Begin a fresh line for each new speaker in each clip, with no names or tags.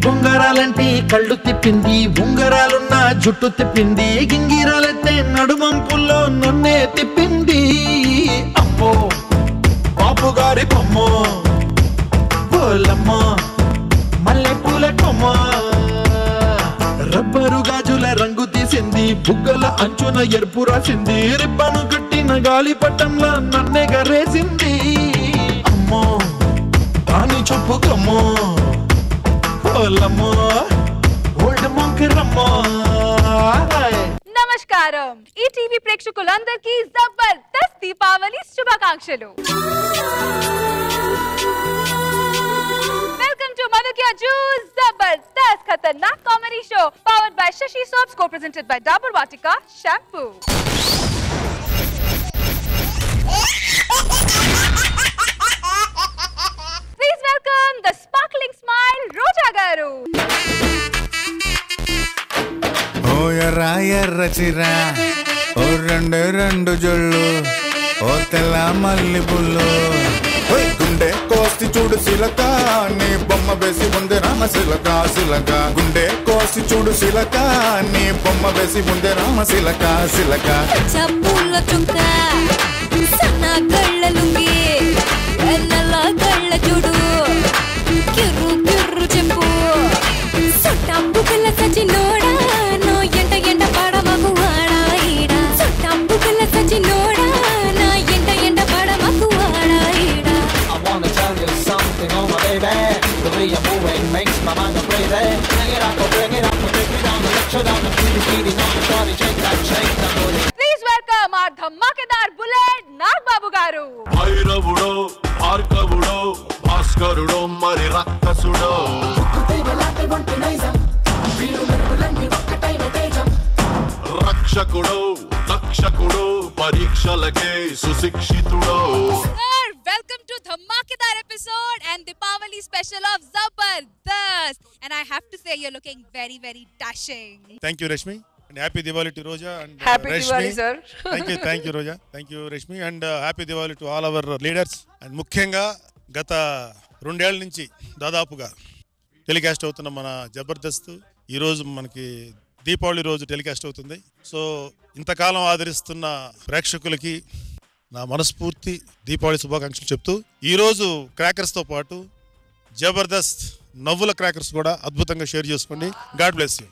బొంగరాలంటే కళ్ళు తిప్పింది, ఉంగరాలున్న జుట్టు తిప్పింది, గింగిరాలెత్తే నడుమంపుల్లో నన్నే తిప్పింది. అమ్మో బాబు గారి బొమ్మ, పోలమ్మ మల్లె పూల కొమ్మ, రబ్బరు గాజుల రంగు తీసింది, బుగ్గల అంచున ఎరుపు రాసింది, రిబ్బను కట్టిన గాలి పట్టంలా నన్నే గరేసింది. అమ్మో దాని చెప్పుకమ్మో,
నమస్కారం. ఈ టీవీ ప్రేక్షకులందరికీ జబర్దస్త్ దీపావళి శుభాకాంక్షలు. వెల్కమ్ టు మధుక్యా juice Jabardasth Khatarnak comedy show powered by Sasi soaps, co-presented by Dabur Vatika shampoo. Please welcome the sparkling smile Roja garu.
ఓ ఎర్ర ఎర్ర చిర, ఓ రెండు రెండు జొళ్ళు, ఓ తెల్ల మల్లి పుల్లు, గుండె కోసి చూడు సిలక, నీ బొమ్మ వేసి ఉంది రామ సిలక సిలక, గుండె కోసి చూడు సిలక, నీ బొమ్మ వేసి ఉంది రామ సిలక సిలక.
చంబుల చుక్క సన్న గళ్ళ లుంగి, ఎన్నెల గళ్ళ చూడు, కిర్రు కిర్రు చెంపు, సొట్టంబు పిల్ల సచినోడా, నో ఎంట ఎంట పడమకు వాడా ఈడా, సొట్టంబు పిల్ల సచినోడా, నా ఎంట ఎంట పడమకు వాడా ఈడా.
I wanna tell you something, oh my baby. The way you're moving makes my mind go crazy. Bring it up, bring it up, take me down, let you down, beating on the body, shake that booty.
Please welcome our ధమాకేదార్ bullet Nag Babu గారు.
భైరవుడో భార్గవుడో భాస్కరుడో మరి రక్కసుడో, రక్షకుడో రక్షకుడో పరీక్షలకే సుశిక్షితుడో.
Sir, welcome to Dhamakedar episode and Deepavali special of Zabardast. And I have to say you're looking very, very dashing.
Thank you Rashmi, and happy Diwali to Roja and
Happy
Rashmi.
Diwali, sir.
Thank you Roja, thank you Rashmi, and happy Diwali to all our leaders. And ముఖ్యంగా గత 2 ఏళ్ల నుంచి దాదాపుగా telecast అవుతున్న మన జబర్దస్త్ ఈరోజు మనకి దీపావళి రోజు టెలికాస్ట్ అవుతుంది. సో ఇంతకాలం ఆదరిస్తున్న ప్రేక్షకులకి నా మనస్ఫూర్తి దీపావళి శుభాకాంక్షలు చెప్తూ, ఈరోజు క్రాకర్స్తో పాటు జబర్దస్త్ నవ్వుల క్రాకర్స్ కూడా అద్భుతంగా షేర్ చేసుకోండి. God bless you.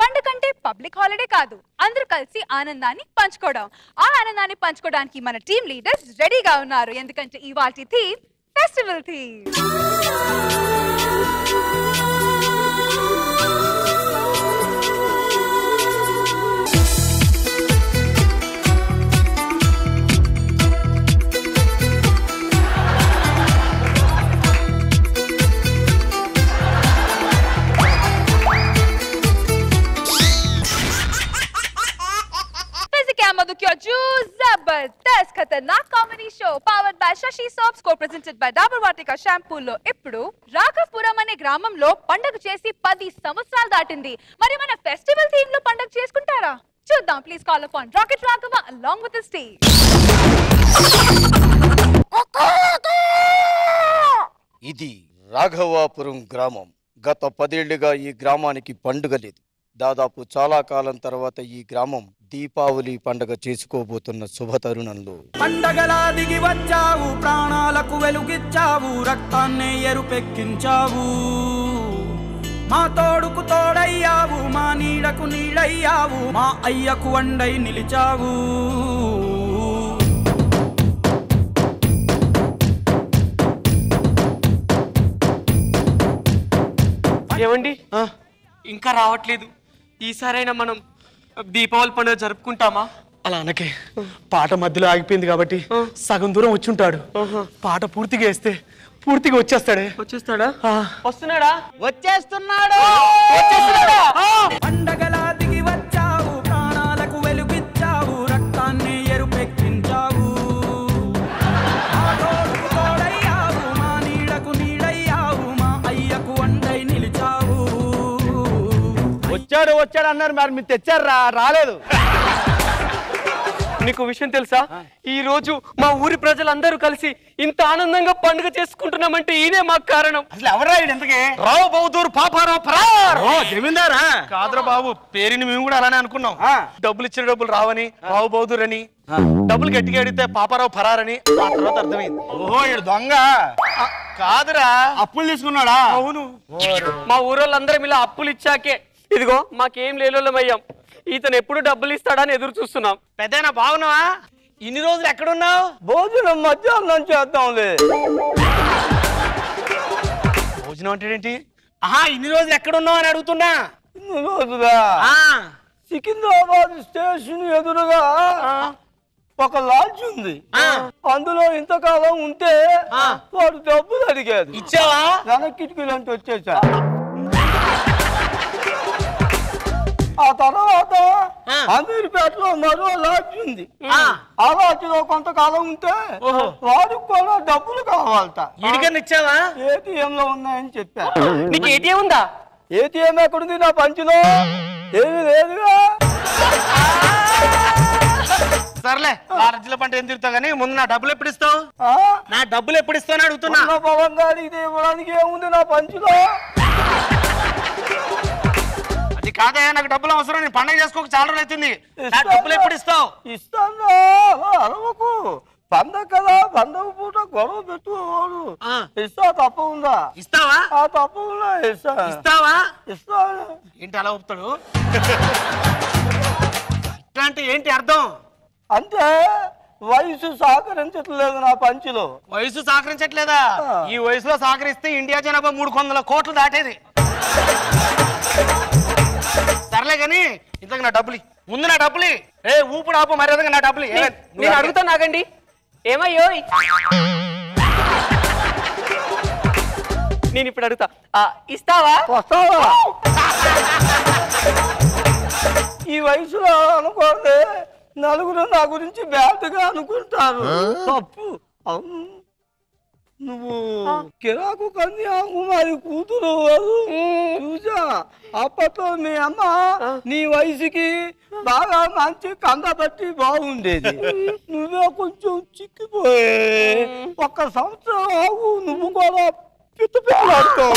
పండుగంటే పబ్లిక్ హాలిడే కాదు, అందరూ కలిసి ఆనందాన్ని పంచుకోవడం. ఆ ఆనందాన్ని పంచుకోవడానికి మన టీమ్ లీడర్స్ రెడీగా ఉన్నారు. ఎందుకంటే ఇవాల్టి థీమ్ ఫెస్టివల్ థీమ్. मधुक्या juice Jabardasth Khatarnak comedy show powered by Sasi soaps, co-presented by Dabur Vatika షాంపూలో ఇప్పుడు రాఘవపురం అనే గ్రామంలో పండుగ చేసి 10 సంవత్సరాలు దాటింది. మరి మన ఫెస్టివల్ థీమ్ లో పండుగ చేసుకుంటారా? చూద్దాం. Please call upon rocket Raghava along with his team.
ఇది రాఘవాపురం గ్రామం. గత 10 ఏళ్లుగా ఈ గ్రామానికి పండుగ లేదు. దాదాపు చాలా కాలం తర్వాత ఈ గ్రామం దీపావళి పండుగ చేసుకోబోతున్న శుభతరుణంలో
పండగలా దిగి వచ్చావు, ప్రాణాలకు వెలుగిచ్చావు, రక్తాన్నే ఎరుపెక్కించావు, మా తోడుకు తోడయ్యావు, మా నీడకు నీడయ్యావు, మా అయ్యకు వండై నిలిచావు.
ఏమండి ఇంకా రావట్లేదు, ఈసారైనా మనం దీపావళి పండుగ జరుపుకుంటామా?
అలా అనకే, పాట మధ్యలో ఆగిపోయింది కాబట్టి సగం దూరం వచ్చి ఉంటాడు. పాట పూర్తిగా వేస్తే పూర్తిగా వచ్చేస్తాడే.
వచ్చేస్తాడా? వస్తున్నాడా?
వచ్చేస్తున్నాడు. పండగలా దిగి వచ్చావు, ప్రాణాలకు వెలుగిచ్చావు, రక్తాన్ని ఎరుపెక్కించావు, మా తోడుకు తోడయ్యావు, మా నీడకు నీడయ్యావు, మా అయ్యకు వండై నిలిచావు.
వచ్చాడు వచ్చాడు అన్నారు, మరి మీరు తెచ్చారా? రాలేదు.
మీకు విషయం తెలుసా ఈ రోజు మా ఊరి ప్రజలందరూ కలిసి ఇంత ఆనందంగా పండుగ చేసుకుంటున్నామంటే ఈయనే మాకు కారణం.
అసలు ఎవరా ఇంతకే?
రావు బౌదూర్ పాపారావు పరార్.
జమీందారా? కాదురా బాబు, పేరుని మేము కూడా అలానే అనుకున్నాం. డబ్బులు ఇచ్చిన డబ్బులు రావని రావు బౌదూర్ అని, డబ్బులు గట్టిగా అడిగితే పాపారావు ఫరారని ఆ తర్వాత అర్థమైంది.
ఓహో ఈడు దొంగ
కాదురా,
అప్పులు తీసుకున్నాడా?
అవును.
మా ఊరోళ్ళందరం ఇలా అప్పులు ఇచ్చాకే ఇదిగో మాకేం లేలోళ్ళమయ్యాం. ఇతను ఎప్పుడు డబ్బులు ఇస్తాడని ఎదురు చూస్తున్నాం.
పెద్దయినా బాగున్నావా? ఇన్ని రోజులు ఎక్కడున్నావు?
భోజనం మధ్యాహ్నం చేద్దాంలే.
భోజనం అంటే ఏంటి? ఆహా, ఇన్ని రోజులు ఎక్కడున్నావు అని అడుగుతున్నా.
ఇన్ని రోజులా? సికింద్రాబాద్ స్టేషన్ ఎదురుగా ఒక లాడ్జ్ ఉంది. అందులో ఇంతకాలం ఉంటే వాడు డబ్బులు అడిగాడు.
ఇచ్చావా?
వెనక్కిటికీలంటే వచ్చేసా. ఆ తర్వాత అమీర్పేటలో మరో లాడ్జ్ ఉంది. ఆ లాడ్జ్ లో కొంతకాలం ఉంటే వాడికి కూడా డబ్బులు కావాలట.
ఇడికన్నా ఇచ్చావా?
ఏటీఎం లో ఉన్నాయని చెప్పా.
నీకు ఏటీఎం ఉందా?
ఏటీఎం ఎక్కడుంది నా పంచులో? ఏమీ లేదుగా.
సర్లే, లాడ్జ్ల పంట ఏం తిరుగుతావు కానీ ముందు నా డబ్బులు ఎప్పుడు ఇస్తావు? నా డబ్బులు ఎప్పుడు ఇస్తావు అని అడుగుతున్నా.
పొలం గారి ఇది ఇవ్వడానికి ఏముంది నా పంచులో?
అది కాదే, నాకు డబ్బులు అవసరం. నేను పండగ చేసుకోక చాలా రోజులు అవుతుంది. నా డబ్బులు ఎప్పుడు ఇస్తావు?
ఇస్తాను, అరవకు. పండగ కదా, పండగ పూట గొడవ పెట్టుకోవాడు. ఇస్తా, తప్ప ఉందా?
ఇస్తావా?
తప్ప ఉందా?
ఇస్తావా?
ఇస్తాను.
ఏంటి అలా ఊపుతాడు? అంటే ఏంటి అర్థం?
అంటే వయసు సహకరించట్లేదు నా పంచులో.
వయసు సహకరించట్లేదా? ఈ వయసులో సహకరిస్తే ఇండియా జనాభా 300 కోట్లు దాటేది. సర్లే కానీ ఇంతకు నా డబ్బులు ముందు, నా డబ్బులు. ఊపుడు ఆపు, మర్యాదగా నా డబ్బులు.
నేను అడుగుతా నాగండి. ఏమయ్యో నేను ఇప్పుడు అడుగుతా, ఇస్తావా?
వస్తావా? ఈ వయసులో అనుకోండి నలుగురు నా గురించి బ్యాడ్గా అనుకుంటారు. తప్పు. అవును, నువ్వు కిరాకు కన్యాకుమారి కూతురు చూసా. అప్పట్లో మీ అమ్మ నీ వయసుకి బాగా మంచి కంద పట్టి బాగుండేది. నువ్వే కొంచెం చిక్కిపోయే. 1 సంవత్సరం ఆగు, నువ్వు కూడా పిత్తపిత్తలాడుతావు.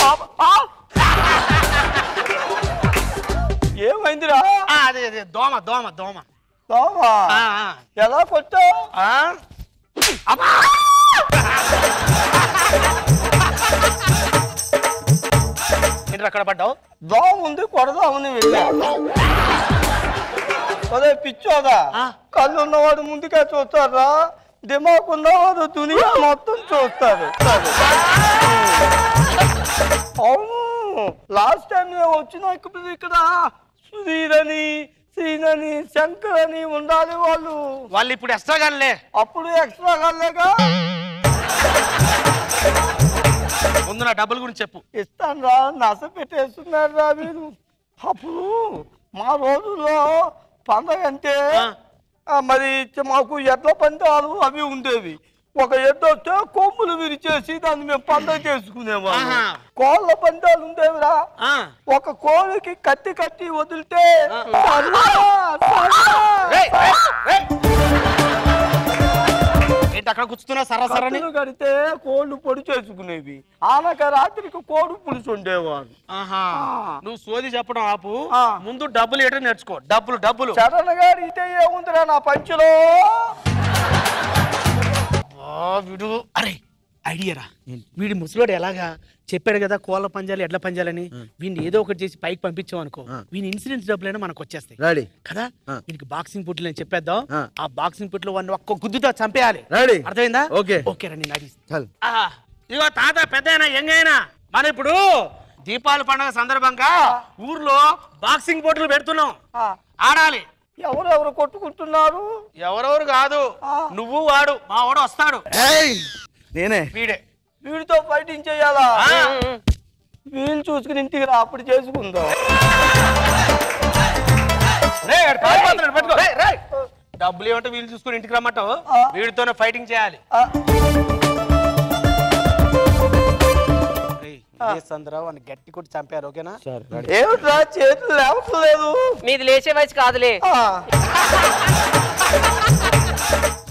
ఏమైందిరా?
అదే అదే దోమ దోమ దోమ
దోమ. ఎలా కొట్టావు?
ఏంటి అక్కడ పడ్డావు?
దోమ ఉంది, కొడదామని వెళ్ళా. అదే పిచ్చోదా, కళ్ళు ఉన్నవాడు ముందుకే చూస్తారా, దిమాకు ఉన్నవాడు దునియా మొత్తం చూస్తారు. అవును, లాస్ట్ టైం నేను వచ్చిన ఇక్కడ సుధీర్ అని, శ్రీనని, శంకర్ అని ఉండాలి. వాళ్ళు
ఇప్పుడు ఎక్స్ట్రా గానిలే.
అప్పుడు ఎక్స్ట్రా గానిలేగా.
ముందు నా డబ్బుల గురించి చెప్పు.
ఇస్తాను రా, నస పెట్టేస్తున్నారు రా మీరు. అప్పుడు మా రోజుల్లో పండగ అంటే మరి మాకు ఎడ్ల పందాలు అవి ఉండేవి. ఒక ఎడ్డు వస్తే కొమ్ములు విరిచేసి దాన్ని మేము పండగ చేసుకునేవాళ్ళం. కోళ్ళ పందాలు ఉండేవిరా. ఒక కోళ్ళకి కత్తి కట్టి వదిలితే
ఏంటి అక్కడ కూర్చుతున్నా? సరసరని
కడితే కోళ్ళు పొడి చేసుకునేవి. ఆనక రాత్రికి కోడి పులుసు ఉండేవాడు.
నువ్వు సోది చెప్పడం ఆపు, ముందు డబ్బులు ఇవ్వడం నేర్చుకో. డబ్బులు డబ్బులు
చరణ్ గారు ఇదే ఏముందిరా నా పంచులో?
వీడు అరే ఐడియారా, వీడి ముసలోడు ఎలాగా చెప్పాడు కదా కోళ్ళ పంజాలు ఎడ్ల పంజాలని. వీడిని ఏదో ఒకటి చేసి పైకి పంపించాం అనుకో, వీని ఇన్సూరెన్స్ డబ్బులైనా మనకు వచ్చేస్తాయి కదా. వీనికి బాక్సింగ్ పుట్లు నేను చెప్పేద్దాం. ఆ బాక్సింగ్ పుట్లు వాడిని ఒక్క గుద్దుతో చంపేయాలి. అర్థమైందా? ఓకే రండి నాడి. ఇగో తాత పెద్ద అయినా ఎంగైనా మనం ఇప్పుడు దీపావళి పండుగ సందర్భంగా ఊర్లో బాక్సింగ్ పోటీలు పెడుతున్నాం. ఆడాలి.
ఎవరెవరు కొట్టుకుంటున్నారు?
ఎవరెవరు కాదు, నువ్వు వాడు. మా వాడు వస్తాడు.
నేనే.
వీడే.
వీడితో ఫైటింగ్ చేయాలా? వీళ్ళు చూసుకుని ఇంటికి రా, అప్పుడు చేసుకుందాం.
డబ్బులు ఏమంటే వీళ్ళు చూసుకుని ఇంటికి రమ్మంటావు, వీడితోనే ఫైటింగ్ చేయాలి. వాడిని గట్టి కొట్టి చంపారు. ఓకేనా?
ఏమిట్రా చేతులు లేవట్లేదు?
మీది లేచే వయసు కాదులే.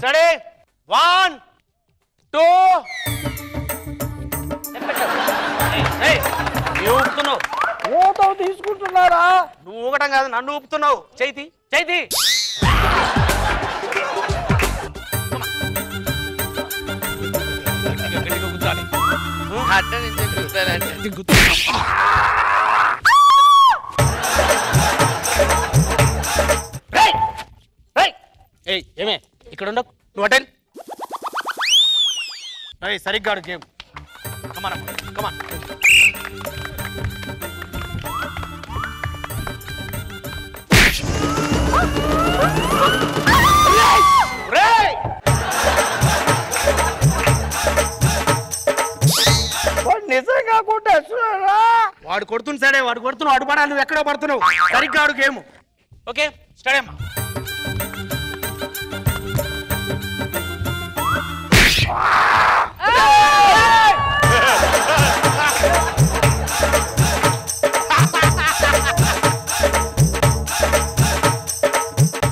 స్టడీ 1 2 ఊపుతున్నావు
ఊటం తీసుకుంటున్నారా?
నువ్వు ఊగటం కాదు, నన్ను ఊపుతున్నావు. చైతి చైతి ఏమే ఇక్కడ ఉండవు, నువ్వు అటెండ్. సరిగ్గా గేమ్. కమాన్ కమాన్.
నిజంగా కొట్టేస్తున్నారా?
వాడు కొడుతుంది సరే, వాడు కొడుతున్నావు, అడు పడాలి, నువ్వు ఎక్కడో పడుతున్నావు. సరిగ్గా ఆడు గేమ్. ఓకే స్టార్ట్ అమ్మా.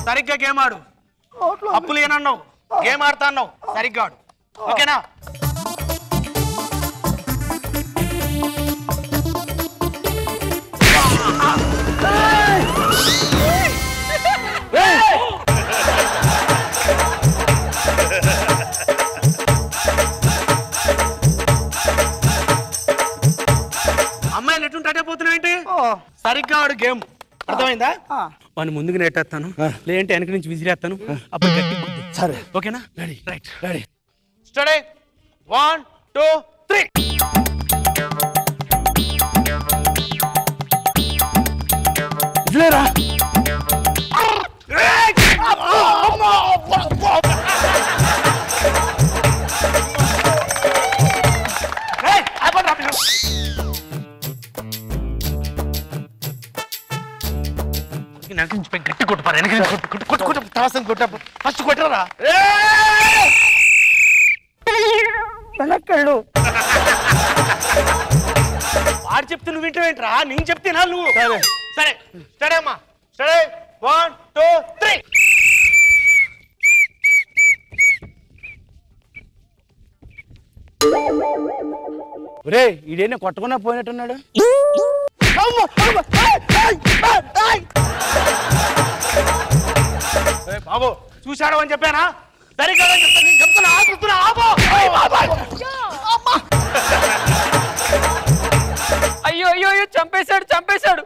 సరిగ్గా గేమ్ ఆడు. అప్పులు ఏనన్నావు, గేమ్ ఆడుతా అన్నావు, సరిగ్గా ఆడు. ఓకేనా? అమ్మాయిలు ఎట్లుంటే పోతున్నావు ఏంటి? సరిగ్గా ఆడు గేమ్. అర్థమైందా? వాడిని ముందుకు నెట్టేస్తాను, లేదంటే వెనక నుంచి విసిరేస్తాను. అప్పుడు గట్టి సరే. ఓకేనా? Ready right ready steady 1 2 3. గట్టి కొట్టుపారు, ఫస్ట్ కొట్టరా.
వెనక్కళ్ళు
వాడు చెప్తే నువ్వు వింటావేంట్రా? నేను చెప్తేనా నువ్వు? సరే సరే అమ్మా. సరే 1 2 3.
రే ఇదేనా కొట్టకుండా పోయినట్టున్నాడు.
బాబు చూశాడు అని చెప్పానా? సరిగ్గా చెప్తాను, నేను చెప్తున్నా. ఆపుతున్నా, ఆపు.
అయ్యో అయ్యో అయ్యో, చంపేశాడు చంపేశాడు.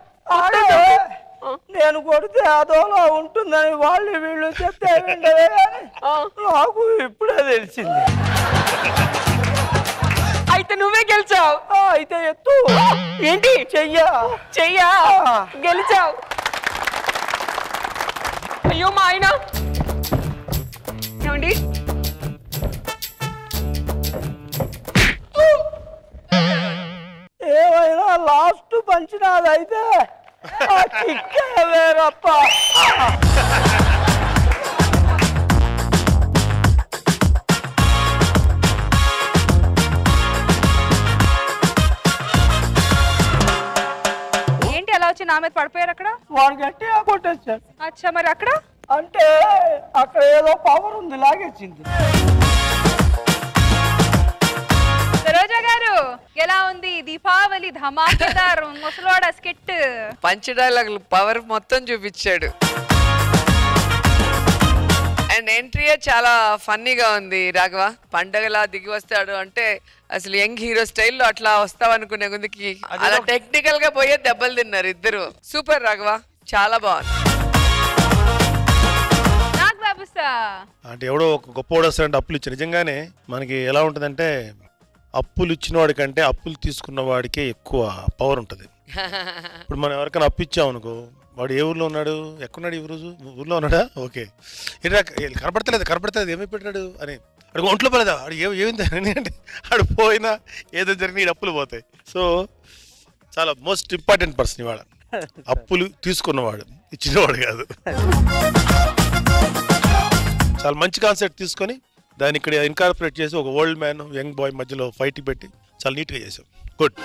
నేను కొడితే అదోలా ఉంటుందని వాళ్ళు వీళ్ళు చెప్తే నాకు ఇప్పుడే తెలిసింది.
అయితే నువ్వే గెలిచావు.
అయితే ఎత్తు.
ఏంటి?
చెయ్యా
చెయ్యా గెలిచావు. అయ్యో మా ఆయన. ఏమండి?
ఏమైనా లాస్ట్ పంచినాదైతే వేరప్ప.
ఏంటి అలా వచ్చి నా మీద పడిపోయారు అక్కడ?
వాడు గట్టిగా కొట్టేశారు.
అచ్చా, మరి అక్కడ?
అంటే అక్కడ ఏదో పవర్ ఉంది, లాగేసింది.
సరోజా గారు ఎలా ఉంది దీపావళి ధమాకేదార్ ముసలోడ స్కిట్?
పంచ్ డైలాగులు పవర్ మొత్తం చూపించాడు. అండ్ ఎంట్రీ చాలా ఫన్నీగా ఉంది. రాఘవ పండగలా దిగి వస్తాడు అంటే అసలు యంగ్ హీరో స్టైల్లో అట్లా వస్తావు అనుకునే ముందుకి అలా టెక్నికల్ గా పోయే దెబ్బలు తిన్నారు ఇద్దరు. సూపర్ రాఘవ, చాలా బాగుంది.
అంటే ఎవడో ఒక గొప్పవాడు వస్తాడంటే అప్పులు ఇచ్చి నిజంగానే మనకి ఎలా ఉంటుందంటే అప్పులు ఇచ్చిన వాడి కంటే అప్పులు తీసుకున్న వాడికే ఎక్కువ పవర్ ఉంటుంది. ఇప్పుడు మనం ఎవరికైనా అప్పు ఇచ్చామనుకో, వాడు ఏ ఊర్లో ఉన్నాడు, ఎక్కడున్నాడు, ఈ రోజు ఊర్లో ఉన్నాడా, ఓకే కనపడతలేదు ఏమైపోయాడు అని అడుగు, ఒంట్లో పోలేదా, అడు ఏమైంది అంటే ఆడు పోయినా ఏదో జరిగిన అప్పులు పోతాయి. సో చాలా మోస్ట్ ఇంపార్టెంట్ పర్సన్ ఇవాళ, అప్పులు తీసుకున్నవాడు, ఇచ్చినవాడు కాదు. చాలా మంచి కాన్సెప్ట్ తీసుకొని దాన్ని ఇక్కడ ఇన్కార్పొరేట్ చేసి ఒక ఓల్డ్ మ్యాన్ యంగ్ బాయ్ మధ్యలో ఫైట్ పెట్టి చాలా నీట్గా చేసాం. Good.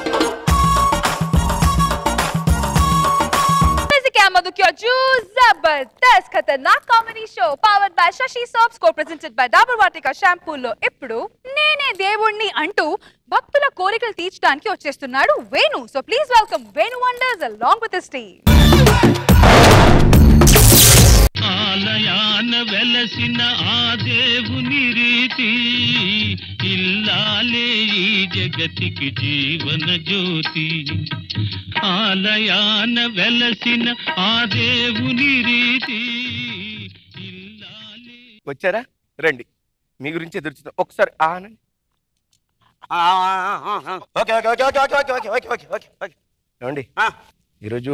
book your juice. Zabardast Khatarnak comedy show powered by Shashi Soaps, co-presented by Dabur Vatika shampoo లో ఇప్పుడు నేనే దేవుణ్ణి అంటూ భక్తుల కోరికలు తీర్చడానికి వచ్చేస్తున్నాడు Venu. So please welcome Venu wonders along with his team.
ఆలయాన వెలసిన ఆ దేవుని రీతి ఇల్లాలే ఈ జగతికి జీవన జ్యోతి. ఆలయాన వెలసిన ఆ దేవుని రీతి
వచ్చారా? రండి, మీ గురించి ఎదురు చూద్దాం. ఒకసారి ఆనండి. Okay okay okay okay okay okay okay okay okay okay ఏమండి, ఈరోజు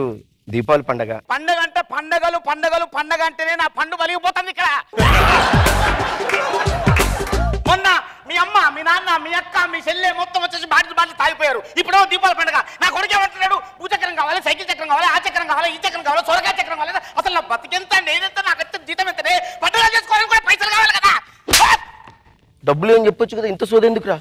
దీపావళి పండగ.
పండగ అంటే పండగలు పండగలు పండగ అంటేనే నా పండు వలిగిపోతుంది ఇక్కడ. మొన్న మీ అమ్మ మీ నాన్న మీ అక్క మీ చెల్లె మొత్తం వచ్చేసి బాటి తాగిపోయారు. ఇప్పుడు దీపావళి పండుగ. నా కొడుకు ఏమంటున్నాడు? భూచక్రం కావాలి, సైకిల్ చక్రం కావాలి, ఆ చక్రం కావాలి, ఈ చక్రం కావాలి, సొరకాయ చక్రం కావాలి. అసలు నా బతికెంత నేనెంత నాకు ఎంత జీతం ఎంతనే పండుగ చేసుకోవడానికి కూడా పైసలు కావాలి కదా.
డబ్బులు ఏం చెప్పొచ్చు కదా, ఇంత సోది ఎందుకురా?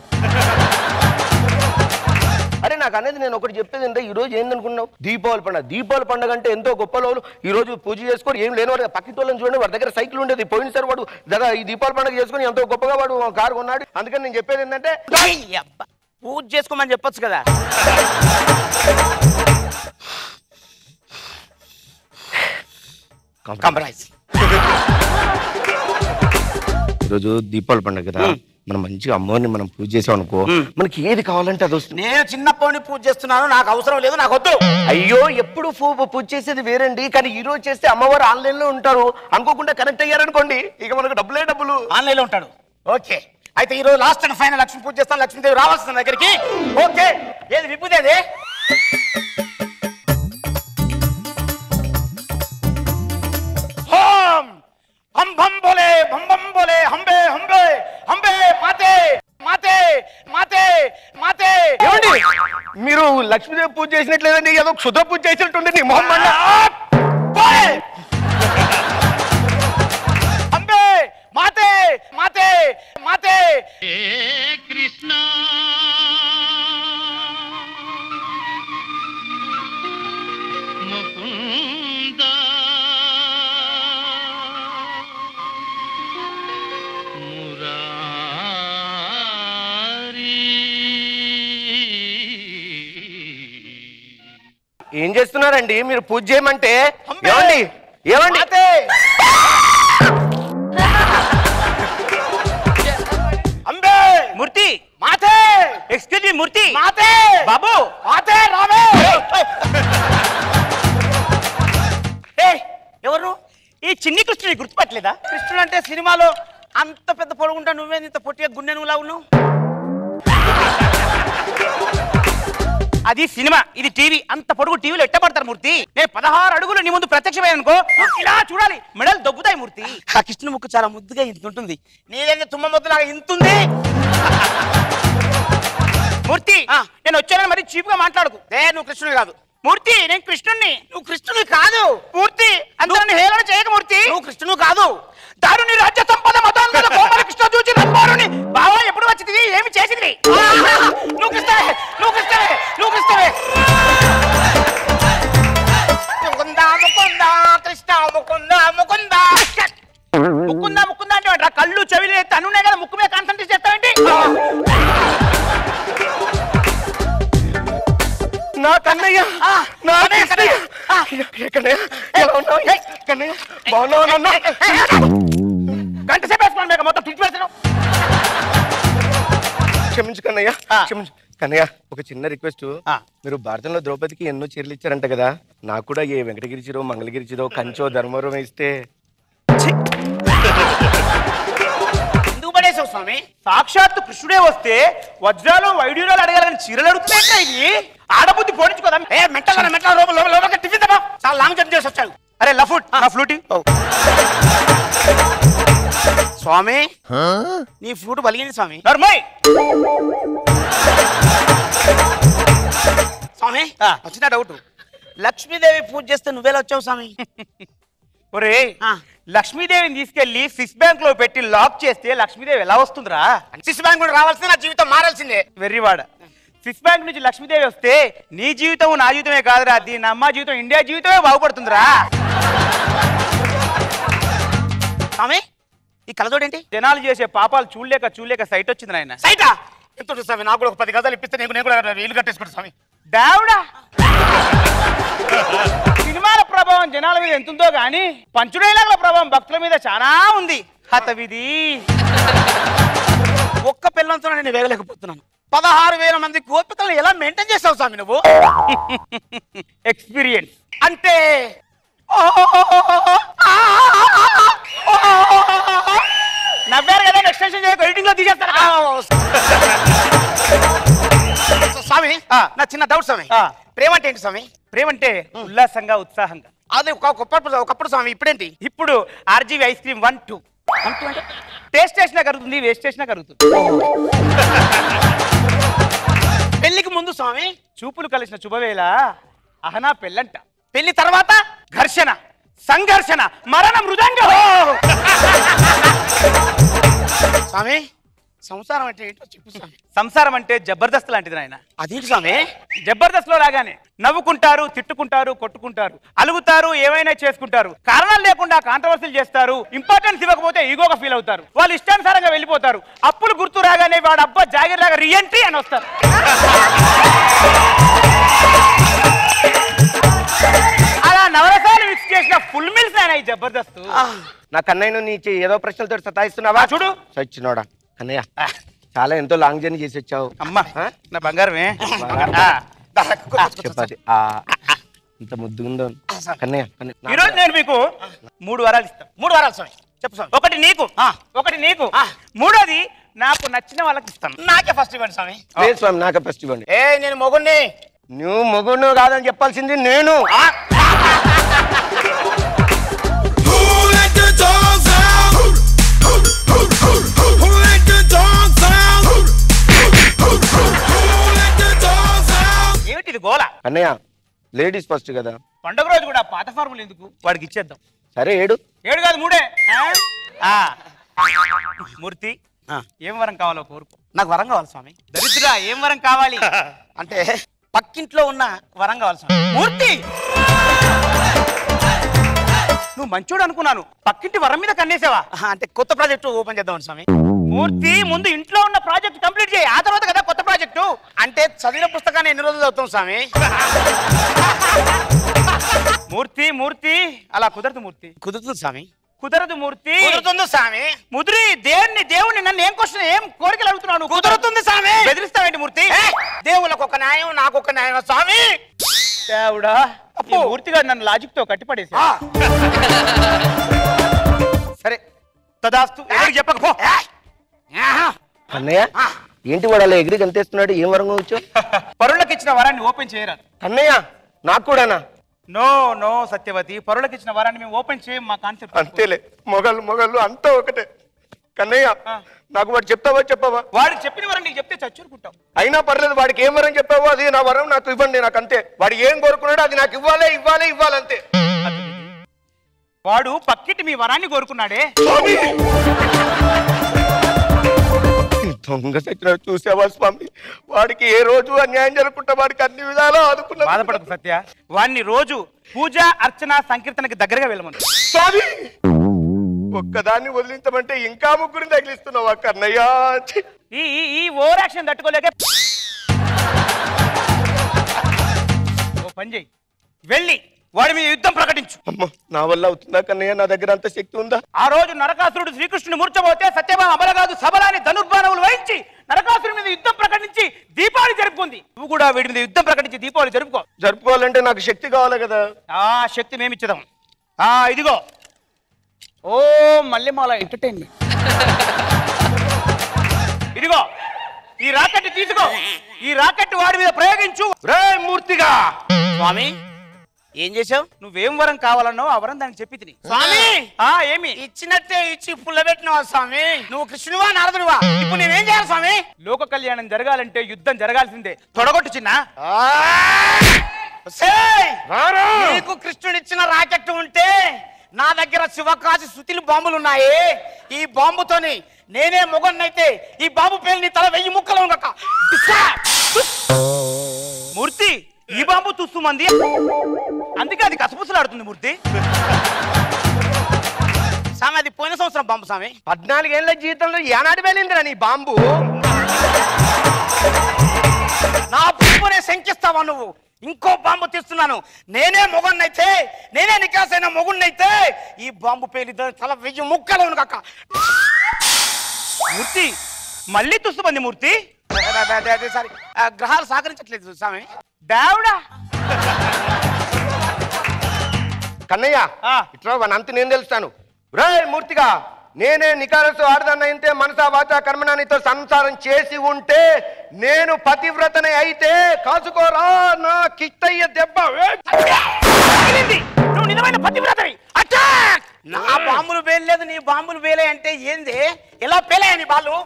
అరే నాకు అనేది నేను ఒకటి చెప్పేది అంటే ఈ రోజు ఏందనుకున్నావు? దీపావళి పండుగ. దీపావళి పండుగ అంటే ఎంతో గొప్ప లోలు. ఈ రోజు పూజ చేసుకొని ఏం లేని వాడు పక్కింటి వాళ్ళని చూడండి, వాడి దగ్గర సైకిల్ ఉండేది. పోయినసారి వాడు దాదా ఈ దీపావళి పండుగ చేసుకుని ఎంతో గొప్పగా వాడు కారు కొన్నాడు. అందుకని నేను చెప్పేది ఏంటంటే
పూజ చేసుకోమని చెప్పొచ్చు కదా.
కాంప్రమైజ్. ఈరోజు దీపావళి పండుగ కదా, మనం మంచిగా అమ్మవారిని మనం పూజ చేసాం అనుకో, మనకి ఏది కావాలంటే అది వస్తుంది.
నేను చిన్నప్పటి పూజ చేస్తున్నాను, నాకు అవసరం లేదు, నాకు వద్దు.
అయ్యో ఎప్పుడు పూజ చేసేది వేరండి, కానీ ఈ రోజు చేస్తే అమ్మవారు ఆన్లైన్ లో ఉంటారు. అనుకోకుండా కనెక్ట్ అయ్యారనుకోండి, ఇక మనకు డబ్బులే డబ్బులు.
ఆన్లైన్ లో ఉంటాడు. ఓకే, అయితే ఈ రోజు లాస్ట్ అండ్ ఫైనల్ లక్ష్మి పూజ చేస్తాను. లక్ష్మీదేవి రావాల్సిన దగ్గరికి. ఓకే, ఏది విప్పుదేది? हम बम बोले हंबे हंबे हंबे माते माते माते माते.
ఏమండి మీరు లక్ష్మీదేవి పూజ చేసినట్లేదండి, ఏదో క్షుద్ర పూజ చేసినట్టుండే నీ మొహం మండ.
हंबे माते माते माते.
కృష్ణ ముకుంద
ఏం చేస్తున్నారండి మీరు? పూజ చేయమంటే ఏమండి ఏమండి
अंबे मूर्ति माते. एक्सक्यूज मी मूर्ति माते. बाबू माते रावे. ఎవరు ఈ చిన్ని కృష్ణుని గుర్తుపట్టలేదా? కృష్ణుడు అంటే సినిమాలో అంత పెద్ద పొడుగుంటా, నువ్వే ఇంత పొట్టిగా గుండె నువ్వులా ఉన్నావు. అది సినిమా, ఇది టీవీ. అంత పొడుగు టీవీలో ఎట్టబడతారు మూర్తి. నేను 16 అడుగులు నీ ముందు ప్రత్యక్షమయ్యానుకో, ఇలా చూడాలి, మెడలు దొబ్బుతాయి మూర్తి. ఆ కృష్ణ ముక్కు చాలా ముద్దుగా ఇంత ఉంటుంది, నీదేంటే తుమ్మ ముద్దులాగా ఇంతుంది. మూర్తి నేను వచ్చానని మరి చీప్ గా మాట్లాడుకు. నువ్వు కృష్ణుడు కాదు మూర్తి, నేను కృష్ణుడిని. నువ్వు కృష్ణుడు కాదు మూర్తి, అందరిని హేళన చేయక మూర్తి. నువ్వు కృష్ణుడు కాదు. దారుని రాజ్య సంపద మతాన్మద కోమల కృష్ణ చూచి రత్మారుని బావా ఎప్పుడు వచ్చింది, ఏమి చేసింది? నువ్వు కృష్ణవే, నువ్వు కృష్ణవే, నువ్వు కృష్ణవే. ముకుంద ముకుంద కృష్ణ ముకుంద ముకుంద ముకుంద ముకుంద అంటే కళ్ళు చెవిలే తనునే కదా, ముక్కు మీద కాన్సంట్రేట్ చేస్తావేంటి?
నా కన్నయ్య, నా కన్నయ్య, కన్నయ్య ఎలా ఉన్నావు? కన్నయ్య బాగున్నావు నాన్న?
గంట సేపు వేసుకోండి, మీకు మొత్తం పిచ్చి పెడతాను.
క్షమించు కన్నయ్య, క్షమించు కన్నయ్య. ఒక చిన్న రిక్వెస్ట్, మీరు భారతంలో ద్రౌపదికి ఎన్నో చీరలు ఇచ్చారంట కదా, నాకు కూడా ఏ వెంకటగిరి చీరో మంగళగిరి చీరో కంచో ధర్మవరం ఇస్తే.
ఎందుకు పడేసావు స్వామి? సాక్షాత్తు కృష్ణుడే వస్తే వజ్రాలు వైడ్యూరాలు అడగాలని చీరలు అడుగుతున్నాయి. ఇది ఆడబుద్ధి పోడించుకోదా? మెంటల్ లోపల టిఫిన్ తప్ప చాలా లాంగ్ జర్నీ చేసి వచ్చాడు. అరే లఫ్ట్ నా ఫ్లూటి. స్వామి నీ ఫ్లూట్ పలిగింది స్వామి. స్వామి వచ్చిన డౌట్, లక్ష్మీదేవి పూజ చేస్తే నువ్వేలా వచ్చావు స్వామి? ఒరే లక్ష్మీదేవిని తీసుకెళ్లి స్విస్ బ్యాంక్ లో పెట్టి లాక్ చేస్తే లక్ష్మీదేవి ఎలా వస్తుందిరా? స్విస్ బ్యాంక్ రావాల్సిందే, నా జీవితం మారాల్సిందే. వెర్రివాడ స్విస్ బ్యాంక్ నుంచి లక్ష్మీదేవి వస్తే నీ జీవితం నా జీవితమే కాదురా, దీని అమ్మ జీవితం ఇండియా జీవితమే బాగుపడుతుందిరా. స్వామి ఈ కలజోడేంటి? జనాలు చేసే పాపాలు చూడలేక సైట్ వచ్చింది నాయన. సైటా? ఎంత స్వామి, నాకు కూడా ఒక 10 గజాలు ఇప్పిస్తే నేను కూడా ఇల్లు కట్టేసుకుంటా స్వామి. దేవుడా, సినిమాల ప్రభావం జనాల మీద ఎంతుందో గానీ పంచుడైలాగుల ప్రభావం భక్తుల మీద చాలా ఉంది. హతవిధి. ఒక్క పిల్లలతో నేను వేగలేకపోతున్నాను. 16,000 మంది గోపికలను ఎలా మెయింటైన్ చేస్తావు స్వామి నువ్వు? ఎక్స్పీరియన్స్ అంటే నవ్వారు కదా, ఎక్స్టెన్షన్ చేయక ఎడిటింగ్ లో తీసేస్తారు స్వామి. నా చిన్న డౌట్ స్వామి, ప్రేమ అంటే ఏంటి స్వామి? ప్రేమ అంటే ఉల్లాసంగా ఉత్సాహంగా. అదే ఒకప్పుడు స్వామి, ఇప్పుడేంటి? ఇప్పుడు ఆర్జీవి ఐస్ క్రీమ్ 1, 2 అంటే టేస్ట్ చేసినా కరుగుతుంది, వేస్ట్ చేసినా కరుగుతుంది. పెళ్లికి ముందు స్వామి చూపులు కలిసిన శుభవేళ అహనా పెళ్ళంట. పెళ్లి తర్వాత ఘర్షణ, సంఘర్షణ, మరణ మృదంగం. స్వామి సంసారం అంటే ఏంటో చెప్పు స్వామి. సంసారం అంటే జబర్దస్త్ లాంటిది నాయన. అదేంటి స్వామి? జబర్దస్త్ లో లాగానే నవ్వుకుంటారు, తిట్టుకుంటారు, కొట్టుకుంటారు, అలుగుతారు, ఏమైనా చేసుకుంటారు, కారణాలు లేకుండా కాంట్రవర్సీలు చేస్తారు, ఇంపార్టెన్స్ ఇవ్వకపోతే ఈగోగా ఫీల్ అవుతారు, వాళ్ళు ఇష్టానుసారంగా వెళ్ళిపోతారు, అప్పులు గుర్తు రాగానే వాడు అబ్బా జాగిర్ లాగా రీఎంట్రీ అని వస్తారు. అలా నవరసాలు మిక్స్ చేసిన ఫుల్ మిల్స్ ఆయన ఈ జబర్దస్త్.
నా కన్నయ్యను నీ ఏదో ప్రశ్నలతో సతాయిస్తున్నావా?
చూడు
సచ్చినోడా కన్నయ్య, చాలా ఎంతో లాంగ్ జర్నీ చేసి వచ్చావు.
అమ్మా నా బంగారమే.
చెప్పాలి ఇంత ముద్దుగుందో కన్నయ్య.
ఈరోజు నేను మీకు 3 వరాలు ఇస్తాను. 3 వరాలు స్వామి చెప్పు స్వామి. ఒకటి నీకు, మూడోది నాకు నచ్చిన వాళ్ళకి ఇస్తాను. నాకే ఫస్ట్ ఇవ్వండి స్వామి.
లేదు స్వామి, నాకే ఫస్ట్ ఇవ్వండి.
నేను మొగుణ్ణి.
నువ్వు మొగుడు కాదని చెప్పాల్సింది నేను.
ఏమిటి గోల?
అన్నయ్య లేడీస్ ఫస్ట్ కదా.
పండుగ రోజు కూడా పాత ఫార్ములు ఎందుకు, వాడికి ఇచ్చేద్దాం.
సరే 7
కాదు 3. మూర్తి ఏం వరం కావాలో కోరుకో. నాకు వరం కావాలి స్వామి. దరిద్ర ఏం వరం కావాలి అంటే పక్కింట్లో ఉన్న వరం కావాలి స్వామి. మూర్తి నువ్వు మంచోడు అనుకున్నాను, పక్కింటి వరం మీద కన్నేసావా? అంటే కొత్త ప్రాజెక్టు ఓపెన్ చేద్దాం స్వామి. మూర్తి ముందు ఇంట్లో ఉన్న ప్రాజెక్ట్ కంప్లీట్ చేయి, ఆ తర్వాత కదా కొత్త ప్రాజెక్టు. అంటే చదివిన పుస్తకాన్ని ఎన్ని రోజులు చదువుతాం స్వామి? మూర్తి అలా కుదరదు మూర్తి. కుదురుతుంది స్వామి. కుదరదు మూర్తి. కుదురుతుంది స్వామి. ముదిరి దేవుణ్ణి నన్ను ఏం క్వశ్చన్, ఏం కోరికలు అడుగుతున్నాను? కుదురుతుంది స్వామి. బెదిరిస్తావేంటి మూర్తి? దేవుళ్ళకు ఒక న్యాయం, నాకు ఒక న్యాయం స్వామి. దేవుడా, మూర్తిగా నన్ను లాజిక్ తో కట్టిపడేసి. సరే తదాస్తు, చెప్పకపో.
అన్నయ్య ఏంటి వాడు అలా ఎగిరి గంతేస్తున్నాడు? ఏం వరం వచ్చావు?
పరులకు ఇచ్చిన వరాన్ని ఓపెన్ చేయరా?
అన్నయ్య నాకు కూడానా?
నో సత్యవతి, పరులకు ఇచ్చిన వరాన్ని మేము ఓపెన్ చేయం. మా కాన్సెప్ట్
అంతేలే. మొగలు అంతా ఒకటే. కన్నయ్య నాకు వాడు చెప్పావా?
వాడికి చెప్పిన వరం నీకు చెప్తే చచ్చుకుంటావు.
అయినా పర్లేదు, వాడికి ఏం వరం చెప్పావో అది నా వరం, నాకు ఇవ్వండి. నాకు అంతే. వాడు ఏం కోరుకున్నాడో అది నాకు ఇవ్వాలి అంతే.
వాడు పక్కిటి మీ వరాన్ని కోరుకున్నాడే.
దొంగ సత్య చూసావా స్వామి? వాడికి ఏ రోజు అన్యాయం జరుగుకుంటా వాడికి అన్ని విధాలు ఆదుకున్నా.
బాధపడకు సత్య, వాడిని రోజు పూజ అర్చన సంకీర్తనకి దగ్గరగా వెళ్ళమను.
స్వామి ఒక్కదాన్ని వదిలించమంటే ఇంకా 3 తగిలిస్తున్నావా కన్నయ్య?
ఈ ఓవర్ యాక్షన్ తట్టుకోలేక ఓ పని చెయ్యి, వెళ్ళి వాడి మీద యుద్ధం ప్రకటించు.
అమ్మో, నా వల్ల అవుతుందా కన్నయ్య? నా దగ్గర అంత శక్తి ఉందా?
ఆ రోజు నరకాసురుడు శ్రీకృష్ణుని మూర్చబోతే సత్యభామ అబలగాదు సబలాన్ని ధనుర్బాణములు వహించి నరకాసురుడి మీద యుద్ధం ప్రకటించి దీపావళి జరుపుకుంది. నువ్వు కూడా వీడి మీద యుద్ధం ప్రకటించి దీపావళి జరుపుకోవాలంటే నాకు శక్తి కావాలి కదా. ఆ శక్తి మేమిచ్చదాం. ఇదిగో ఓ మల్లెమాల ఎంటర్టైన్మెంట్. ఇదిగో ఈ రాకెట్ తీసుకో, ఈ రాకెట్ వాడి మీద ప్రయోగించు. రే మూర్తిగా. స్వామి ఏం చేసావు? నువ్వేం వరం కావాలన్నావు ఆ వరం దానికి చెప్పి తిని. స్వామి ఏమి ఇచ్చినట్టే ఇచ్చి పుల్లబెట్టినావా స్వామి? నువ్వు కృష్ణువా నారదుడువా? ఇప్పుడు నేనేం చేయాలి స్వామి? లోక కళ్యాణం జరగాలంటే యుద్ధం జరగాల్సిందే. తొడగొట్టు చిన్న. నీకు కృష్ణుడు ఇచ్చిన రాకెట్ ఉంటే నా దగ్గర శివకాశి సుతిలు బాంబులు ఉన్నాయి. ఈ బాంబుతోని నేనే మొగన్నైతే ఈ బాంబు పేరు నీ తల 1000 ముక్కలు ఉండక మూర్తి ఈ బాంబు తుస్సుమంది, అందుకే అది కసపుసలాడుతుంది మూర్తి. స్వామి అది పోయిన సంవత్సరం బాంబు స్వామి.
14 ఏళ్ల జీవితంలో ఏనాడు వెళ్ళిందిరా నీ బాంబు?
నా బాంబునే శంకిస్తావా నువ్వు? ఇంకో బాంబు తీస్తున్నాను. నేనే మొగన్నైతే, నేనే నికాసైన మొగున్నైతే ఈ బాంబు పేలి తల 1000 ముక్కలు కాక. మూర్తి మళ్ళీ తుస్తుమంది మూర్తి. సారీ, గ్రహాలు సహకరించట్లేదు స్వామి. దేవుడా
కన్నయ్య ఇట్లా అంత నేను తెలుస్తాను. రే మూర్తిగా, నేనే నికారసు ఆడదాన్నైతే మనసా వాచా కర్మనానితో సంసారం చేసి ఉంటే, నేను పతివ్రతనే అయితే కాసుకోరా నా కిట్టయ్య దెబ్బ.
నువ్వు నిజమైన పతివ్రతవి. అటాక్! నా బాంబులు పేలేదు, నీ బాంబులు పేలే అంటే ఏంది? ఎలా పేలాయని నీ బాలు?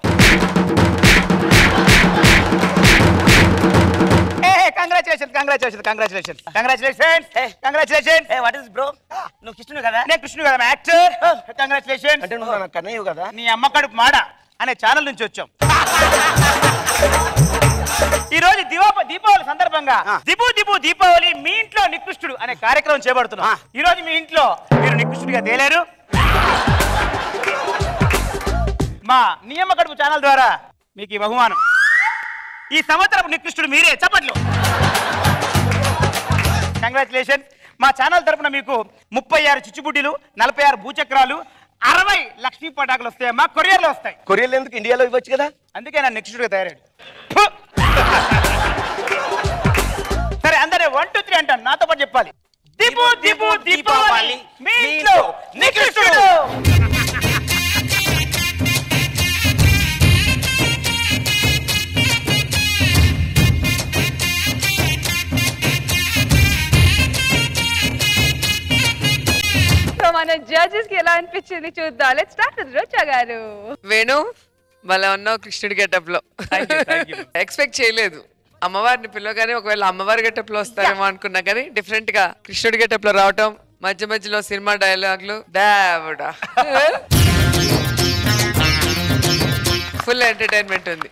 నువ్వు కృష్ణుడు కదా? నేను కృష్ణుడు కదా యాక్టర్. కంగ్రాచులేషన్.
అంటే నువ్వు నా కన్నయ్య కదా?
నీ అమ్మ కడుపు మాడ అనే ఛానల్ నుంచి వచ్చాం. ఈ రోజు దీపావళి సందర్భంగా దిబు దిబు దీపావళి మీ ఇంట్లో నికృష్టుడు అనే కార్యక్రమం చేపడుతున్నాం. ఈ రోజు మీ ఇంట్లో మీరు నికృష్టుడిగా తేలేరు. మా నియమ కడుపు ఛానల్ ద్వారా మీకు ఈ బహుమానం. ఈ సంవత్సరం నికృష్టుడు మీరే. చప్పట్లు. కంగ్రాచులేషన్. మా ఛానల్ తరపున మీకు 36 చిచ్చుబుడ్డిలు, 46 భూచక్రాలు, 60 లక్ష్మీ పటాకులు వస్తాయి. మా కొరియర్లో వస్తాయి.
కొరియర్లు ఎందుకు? ఇండియాలో ఇవ్వచ్చు కదా.
అందుకే నా నికృష్టుడిగా తయారాడు. సరే అందరే 1 2 3 అంటాను, నాతో పాటు చెప్పాలి. దిబు దిబు దీపావళి మీ ఇంట్లో నికృష్టుడు.
మన జడ్జెస్ కి ఎలా అనిపించింది చూద్దాం. లెట్స్ స్టార్ట్ విత్ రుచా గారు.
వేణు మళ్ళీ ఉన్నావు కృష్ణుడి గెటప్ లో. ఎక్స్పెక్ట్ చేయలేదు. అమ్మవారిని పిలవగానే ఒకవేళ అమ్మవారి గెటప్ లో వస్తారేమో అనుకున్నా, కానీ డిఫరెంట్ గా కృష్ణుడి గెటప్ లో రావటం, మధ్య మధ్యలో సినిమా డైలాగులు, దేవుడా ఫుల్ ఎంటర్టైన్మెంట్ ఉంది.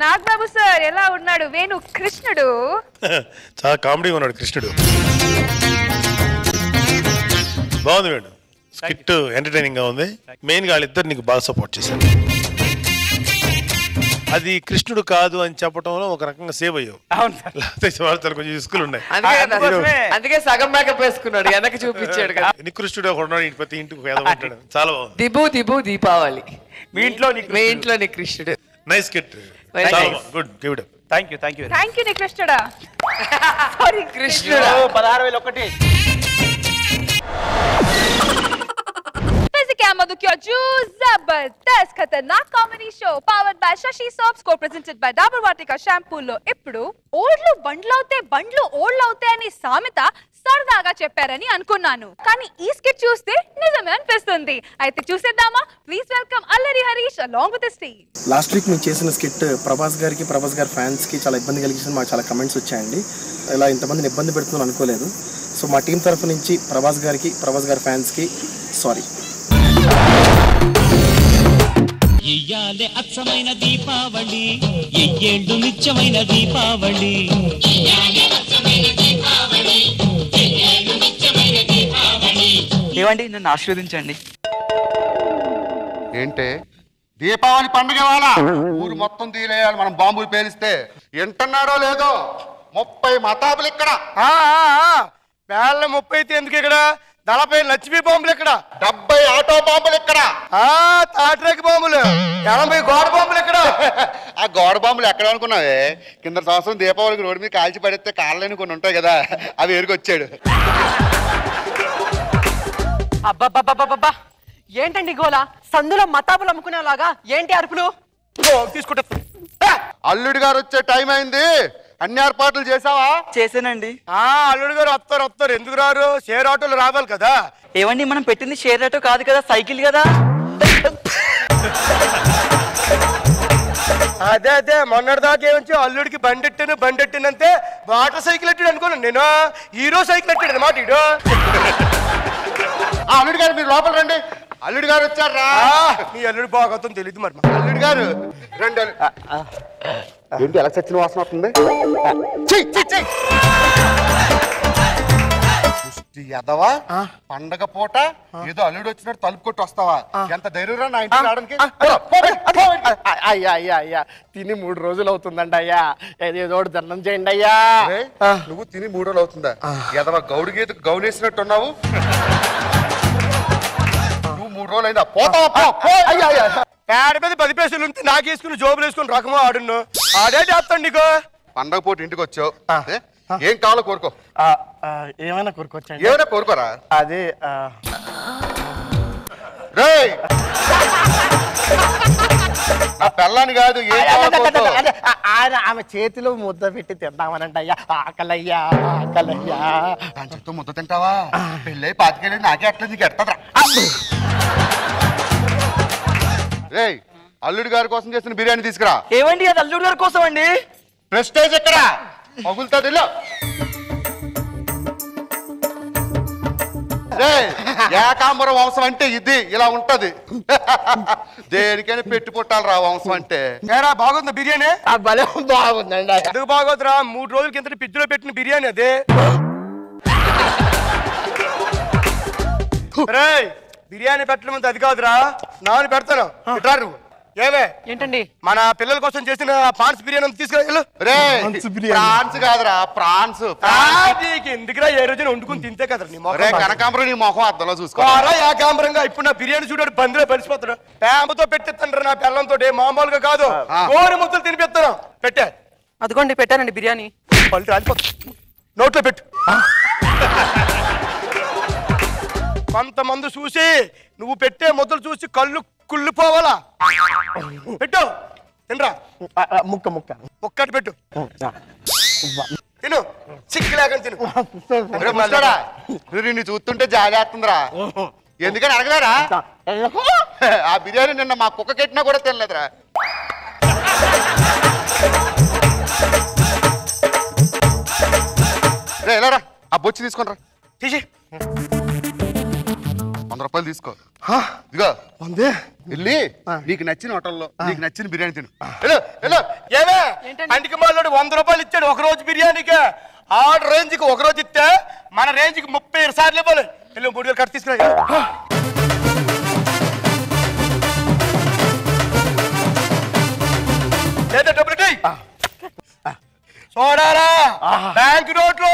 నాగబాబు సార్ ఎలా ఉన్నాడు వేణు కృష్ణుడు?
చాలా కామెడీగా ఉన్నాడు కృష్ణుడు. బాగుంది వేణు. స్కిట్ ఎంటర్టైనింగ్ గా ఉంది. మెయిన్ గా వాళ్ళిద్దరు నీకు బాగా సపోర్ట్ చేశారు. అది కృష్ణుడు కాదు అని చెప్పడంలో ఒక రకంగా సేవ్ అయ్యావు. లేకపోతే కొంచెం ఇసుకులు ఉన్నాయి.
అందుకే సగం మేకప్ వేసుకున్నాడు, వెనక చూపించాడు కదా.
నికృష్టుడు ఒకడు ప్రతి ఇంటికి ఉంటాడు. చాలా బాగుంది.
దిబు దిబు దీపావళి
మీ ఇంట్లో
నికృష్టుడు.
Nice skit. Good. Give it up.
Thank you.
Thank you నికృష్టుడా. సారీ
కృష్ణుడా.
16,001.
Jabardasth Khatarnak comedy show powered by Sasi soaps co-presented by Dabur Vatika షాంపూలో ఇప్పుడు ఓల్డ్లు బండ్లవుతాయి, బండ్లు ఓల్డ్ అవుతాయి అని సామెత సరదాగా చెప్పారని అనుకున్నాను, కానీ ఈ స్కిట్ చూస్తే నిజమే అనిపిస్తుంది. అయితే చూసేద్దామా? ప్లీజ్ వెల్కమ్ అల్లరి Harish along with the stage.
Last week మేము చేసిన స్కిట్ ప్రభాస్ గారికి, ప్రభాస్ గారి ఫ్యాన్స్ కి చాలా ఇబ్బంది కలిగించింది. మాకు చాలా కమెంట్స్ వచ్చాయండి. ఇలా ఇంతమందిని ఇబ్బంది పెడుతున్నాను అనుకోలేదు. సో మా టీం తరఫు నుంచి ప్రభాస్ గారికి, ప్రభాస్ గారి ఫ్యాన్స్ కి సారీ.
ఎయ్యాలే అచ్చమైన దీపావళి, ఎయ్యేళ్ళు నిత్యమైన దీపావళి.
ఏమండి నన్ను ఆశీర్వదించండి.
ఏంటే దీపావళి పండుగ వాళ్ళ ఊరు మొత్తం తీలేయాలి మనం బాంబులు పేలిస్తే. ఎంటున్నారో లేదో 30 మతాబులు ఇక్కడ.
పేళ్ళ 30 ఎందుకు ఇక్కడ? 40 లక్ష్మీ బాంబులు ఇక్కడ,
70 ఆటో బాంబులు ఇక్కడ,
తాట్రేకి బాంబులు, 80 గోడ బాంబులు ఇక్కడ.
ఆ గోడ బాంబులు ఎక్కడ అనుకున్నావే? కింద సంవత్సరం దీపావళికి రోడ్డు మీద కాల్చి పడితే కాళ్ళని కొన్ని ఉంటాయి కదా, అవి ఎరుకొచ్చాడు.
అబ్బబ్బబ్బబ్బబ్బా ఏంటండి గోలా? సందులో మతాబులు అమ్ముకునేలాగా ఏంటి అరుపులు?
తీసుకుంటా.
అల్లుడి గారు వచ్చే టైం అయింది, అన్ని ఏర్పాట్లు చేసావా?
చేశానండి.
అల్లుడు గారు వస్తారు. ఎందుకు రారు? షేర్ ఆటోలు రావాలి కదా.
ఏమండి మనం పెట్టింది షేర్ ఆటో కాదు కదా, సైకిల్ కదా.
అదే మొన్నటి దాకా ఏమంటే అల్లుడికి బండెట్టినంతే వాటర్ సైకిల్ ఎట్టాడు అనుకున్నాను నేను. హీరో సైకిల్ ఎట్టాడు అన్నమాట ఇడు.
అల్లుడి గారు మీరు లోపల రండి. అల్లుడి గారు వచ్చారా?
నీ అల్లుడు బాగోతం తెలియదు మరి.
అల్లుడి గారు రండి. ఏంటి ఎలా చచ్చిన వాసన వస్తుంది? ఎదవా పండగ పూట ఏదో అల్లుడు వచ్చినట్టు తలుపు కొట్టి వస్తావా? ఎంత ధైర్యం నా ఇంటికి రావడానికి?
అయ్యా అయ్యా అయ్యా తిని 3 రోజులు అవుతుందండి అయ్యా, ఏదో దండం చేయండి అయ్యా.
నువ్వు తిని 3 రోజులు అవుతుందా? ఎదవా గౌడు గీత గౌనేసినట్టు ఉన్నావు. నువ్వు 3 రోజులు అయిందా? పోతావా?
పేడ మీద 10 పైసలు ఉంటే నాకు వేసుకుని జోబులు వేసుకుని రకమో ఆడును ఆడే చేస్తాను నీకు.
పండగ పూట ఇంటికి వచ్చావు, ఏం కావాలో కోరుకో.
ఏమైనా కోరుకోవచ్చండి?
ఏమైనా కోరుకోరా.
అదే
రేయ్ ఆ పెళ్ళాన్ని కాదు, ఏం కావాలో కోరుకో.
ఆమె చేతిలో ముద్ద పెట్టి తిందామనంట అయ్యా. ఆకలయ్యా ఆకలయ్యా.
దాని చేత్తో ముద్ద తింటావా? పెళ్ళై 25 ఏళ్ళు నాకే అట్లా నీకు ఎడతదా? రేయ్ అల్లుడి గారి కోసం చేసిన బిర్యానీ తీసుకురా.
ఏమండి అది అల్లుడి గారి కోసం అండి.
ప్రెస్టేజ్ ఎక్కడ పగులుతుంది? ఏకాంబరం వంశం అంటే ఇది ఇలా ఉంటది. దేనికైనా పెట్టి పుట్టాలి రా వంశం అంటే.
ఏరా బాగుందా బిర్యానీ?
భలే బాగుందండి.
ఎందుకు బాగోదురా? 3 రోజుల కింద ఫ్రిడ్జ్ లో పెట్టిన బిర్యానీ అదే. బిర్యానీ పెట్టడం అంత అది కాదురా, నాన్న పెడతాను. ఇట్రా నువ్వు. ఏమే
ఏంటండి?
మన పిల్లల కోసం చేసిన ప్రాన్స్ బిర్యానీ తీసుకెళ్ళు.
ప్రాన్స్ కాదురా ప్రాన్స్.
ఎందుకురా ఏ రోజున వండుకుని తింటే కదరా నీ మొహం.
కనకాంబరం నీ మొహం అద్దంలో చూసుకో.
ఏకాంబరంగా ఇప్పుడు నా బిర్యానీ చూడాడు బందిలో పరిచిపోతాడు. ప్రేమతో పెట్టిస్తాను నా పిల్లలతో, మామూలుగా కాదు. కోరి ముద్దలు తినిపిస్తాను. పెట్టే.
అదిగోండి పెట్టానండి బిర్యానీ.
పళ్ళు రాలిపోతా, నోట్లో పెట్టు. కొంతమంది చూసి నువ్వు పెట్టే ముద్దలు చూసి కళ్ళు కుళ్ళిపోవాలా. పెట్టు తినరా.
ముక్క ముక్క
ఒక్కటి పెట్టు తిను, చిక్కు లేకుండా తిను.
నిన్ను చూస్తుంటే జాలేస్తుందిరా. ఎందుకని అడగలేరా? ఆ బిర్యానీ నిన్న మా కుక్క కెట్టినా కూడా తినలేదురా. రే వెళ్ళరా, ఆ బొచ్చి తీసుకొని రా.
తీసి
100 రూపాయలు తీసుకో. ఇదిగో వెళ్ళి నీకు నచ్చిన హోటల్లో నీకు నచ్చిన బిర్యానీ తిను.
ఏమే అంటికి మాలోడు 100 రూపాయలు ఇచ్చాడు ఒక రోజు బిర్యానీకి. ఆ రేంజ్కి ఒక రోజు ఇస్తే మన రేంజ్కి 30 సార్లు ఇవ్వాలి. వెళ్ళి 3 వేలు కట్ట తీసుకురా. లేదా డబ్బులు చూడారా బ్యాంక్ నోట్లు.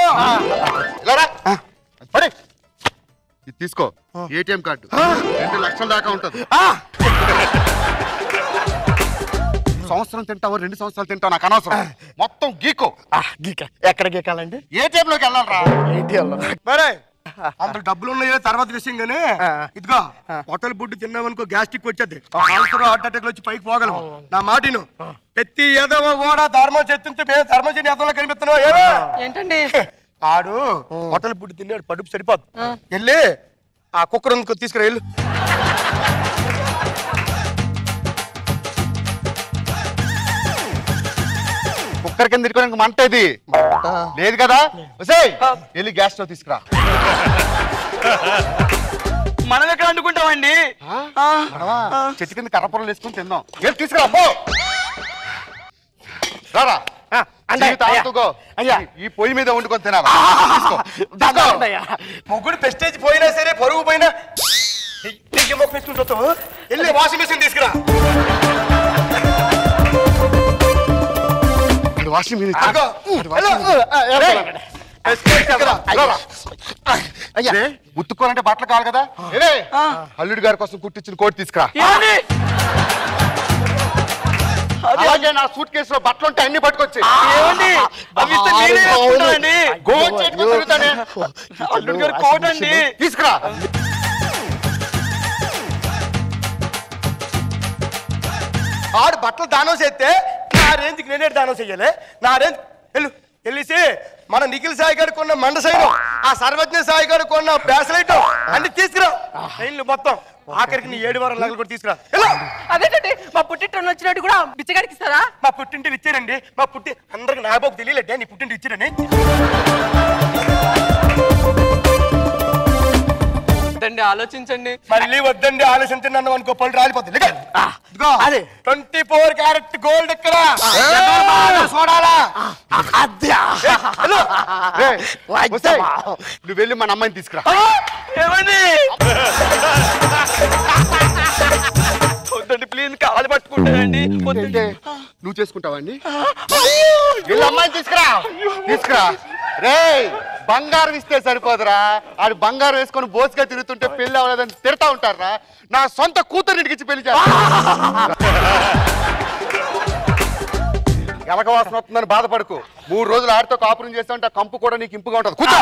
ఇది తీసుకో, ఏటీఎం కార్డు 2 లక్షల దాకా ఉంటది. సంవత్సరం తింటావు 2 సంవత్సరాలు తింటావు నాకు అనవసరం. మొత్తం గీకో.
ఎక్కడ గీకాలండి?
ఏటీఎం లోకి వెళ్ళాలరా.
ఏటీఎంలో
మరే అంత డబ్బులు ఉన్నాయో తర్వాత విషయం గానీ, ఇదిగో హోటల్ ఫుడ్ తిన్నామనుకో గ్యాస్ట్రిక్ వచ్చేది, హార్ట్ అటాక్ వచ్చి పైకి పోగలము. నా మాటిను ప్రతి ఏదో కూడా ధర్మం చెప్తుంటే మేము ధర్మం చేయని ఏదో కనిపిస్తున్నావు. ఏమో
ఏంటండి
ఆడు హోటల్ ఫుడ్ తిన్నాడు, పడుపు సరిపోదు. వెళ్ళి ఆ కుక్కర్ తీసుకురా. వెళ్ళు.
కుక్కర్ కింద తిరుకోవడానికి మంట ఇది లేదు కదా. వెళ్ళి గ్యాస్ స్టవ్ తీసుకురా.
మనం ఎక్కడ వండుకుంటామండి?
చెట్టు కింద కర్రపొరలు వేసుకుని తిందాం. వెళ్ళి తీసుకురా పో. రారా ఈ పొయ్యి మీద వండుకొని తినాలా?
ముగ్గురు ప్రెస్టేజ్ పోయినా సరే పరుగు పోయినా వెళ్ళి వాషింగ్ మెషిన్ తీసుకురా.
వాషింగ్ మెషిన్ ఉత్తుకోవాలంటే బట్టలు కావాలి కదా. అల్లుడి గారి కోసం కుట్టించిన కోట్ తీసుకురా. అలాగే నా సూట్ కేసులో బట్టలు ఉంటే అన్ని పట్టుకొచ్చి తీసుకురా.
ఆడు బట్టలు దానం చేస్తే నా రేంజ్కి నేనే దానం చెయ్యాలి. నా రేంజ్ వెళ్ళేసి మన నిఖిల్ సాయి గారు కొన్న మండ సైడ్, ఆ సర్వజ్ఞ సాయి గారు కొన్న బ్యాసలైట్ అన్ని తీసుకురా. మొత్తం ఆఖరికి నీ 7 వారాల నగలు కూడా తీసుకురా.
అదేంటండి మా పుట్టింటి వచ్చినట్టు కూడా బిచ్చగాడికి ఇస్తారా?
మా పుట్టింటికి ఇచ్చారండి. మా పుట్టి అందరికి నాబాబు తెలియలేదే నీ పుట్టింటికి ఇచ్చారని.
వద్దండి ఆలోచించండి.
మళ్ళీ వద్దండి ఆలోచించండి అన్న అనుకో పళ్ళు రాలిపోతుంది. అదే 24 క్యారెట్ గోల్డ్ ఇక్కడ చూడాలా? నువ్వు వెళ్ళి మన అమ్మాయిని తీసుకురా.
ఏమండి వద్దండి ప్లీజ్ కాలు పట్టుకుంటానండి.
నువ్వు చేసుకుంటావండి? అమ్మాయిని తీసుకురా తీసుకురా. రే బంగారం ఇస్తే సరిపోదురా, ఆడు బంగారం వేసుకొని బోసుగా తిరుగుతుంటే పెళ్లి అవ్వలేదని తిడతా ఉంటారా? నా సొంత కూతురునిటికి ఇచ్చి పెళ్లి చేస్తా. ఎలక వాసన వస్తుందని బాధపడకు. 3 రోజులు ఆడితో కాపురం చేస్తా ఉంటే కంపు కూడా నీకు ఇంపుగా ఉంటుంది. కూర్చో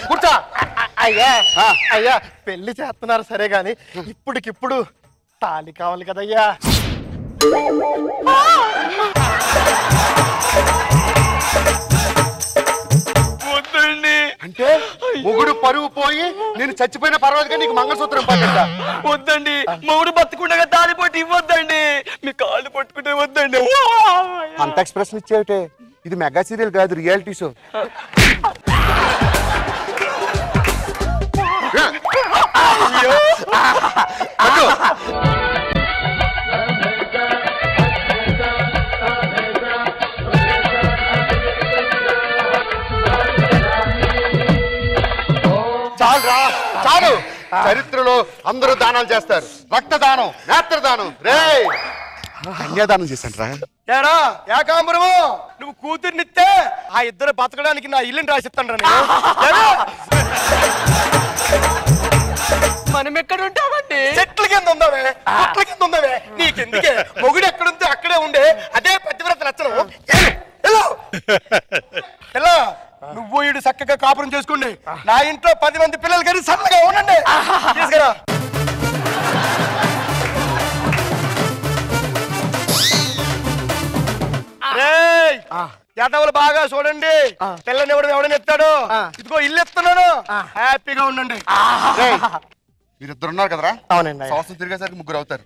కూర్చో.
అయ్యా అయ్యా పెళ్లి చేస్తున్నారు సరే గాని ఇప్పటికిప్పుడు తాళి కావాలి కదయ్యా.
వద్దండి
అంటే మొగుడు పరువు పోయి నేను చచ్చిపోయిన పర్వాలేదుగా నీకు మంగళసూత్రం పడ్డా?
వద్దండి మొగుడు బతుకుండగా తాలిపోటీ ఇవ్వద్దండి. మీ కాళ్ళు పట్టుకుంటే వద్దండి.
అంత ఎక్స్ప్రెషన్ ఇచ్చేవిటే, ఇది మెగా సీరియల్ కాదు రియాలిటీ షో. చాలురా చాలు. చరిత్రలో అందరూ దానాలు చేస్తారు. రక్తదానం, నేత్రదానం, రే కన్యాదానం చేశాను రా.
ఏరా ఏకాంబరము నువ్వు కూతుర్నిస్తే ఆ ఇద్దరు బతకడానికి నా ఇల్లుని రాసిస్తాను రా.
మనం ఎక్కడ ఉంటామండి?
చెట్ల కింద ఉందావే, చెట్ల కింద ఉందావే. నీకెందుకే మొగుడు ఎక్కడుంటే అక్కడే ఉండే అదే పతివ్రత లక్షణం. ఎలా నువ్వు ఇడు చక్కగా కాపురం చేసుకోండి. నా ఇంట్లో 10 మంది పిల్లలు కానీ సన్నగా ఉండండి. తీసుకురా. ఎటవలు బాగా చూడండి. పిల్లని ఎవడని ఎత్తాడు. ఇదిగో ఇల్లు ఎత్తున్నాను, హ్యాపీగా ఉండండి.
మీరిద్దరు ఉన్నారు కదరా?
అవునండి.
సంవత్సరం తిరిగేసరికి 3 అవుతారు.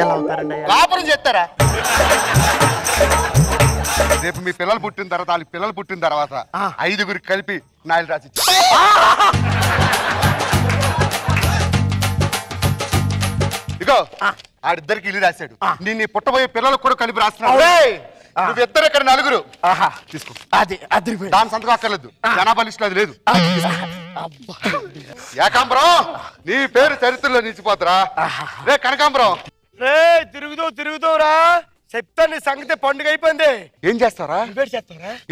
ఎలా అవుతారండి?
కాపురం చేస్తారా? రేపు మీ పిల్లలు పుట్టిన తర్వాత వాళ్ళకి పిల్లలు పుట్టిన తర్వాత 5గురికి కలిపి నాయలు రాసి ఇగో ఆడిద్దరికి ఇల్లు రాశాడు. నిన్ను పుట్టబోయే పిల్లలకు కూడా కలిపి రాస్తున్నాడు. నువ్విద్దరు ఇక్కడ 4 తీసుకో.
అది
దాని సంతకం అక్కర్లేదు, జనాభా లిస్టులో అది లేదు. ఏకాంబరం నీ పేరు చరిత్రలో నిలిచిపోతురా. రే కనకాంబరం
రే తిరుగుతావురా. చెప్తాను నీ సంగతి. పండుగ అయిపోయింది.
ఏం చేస్తారా?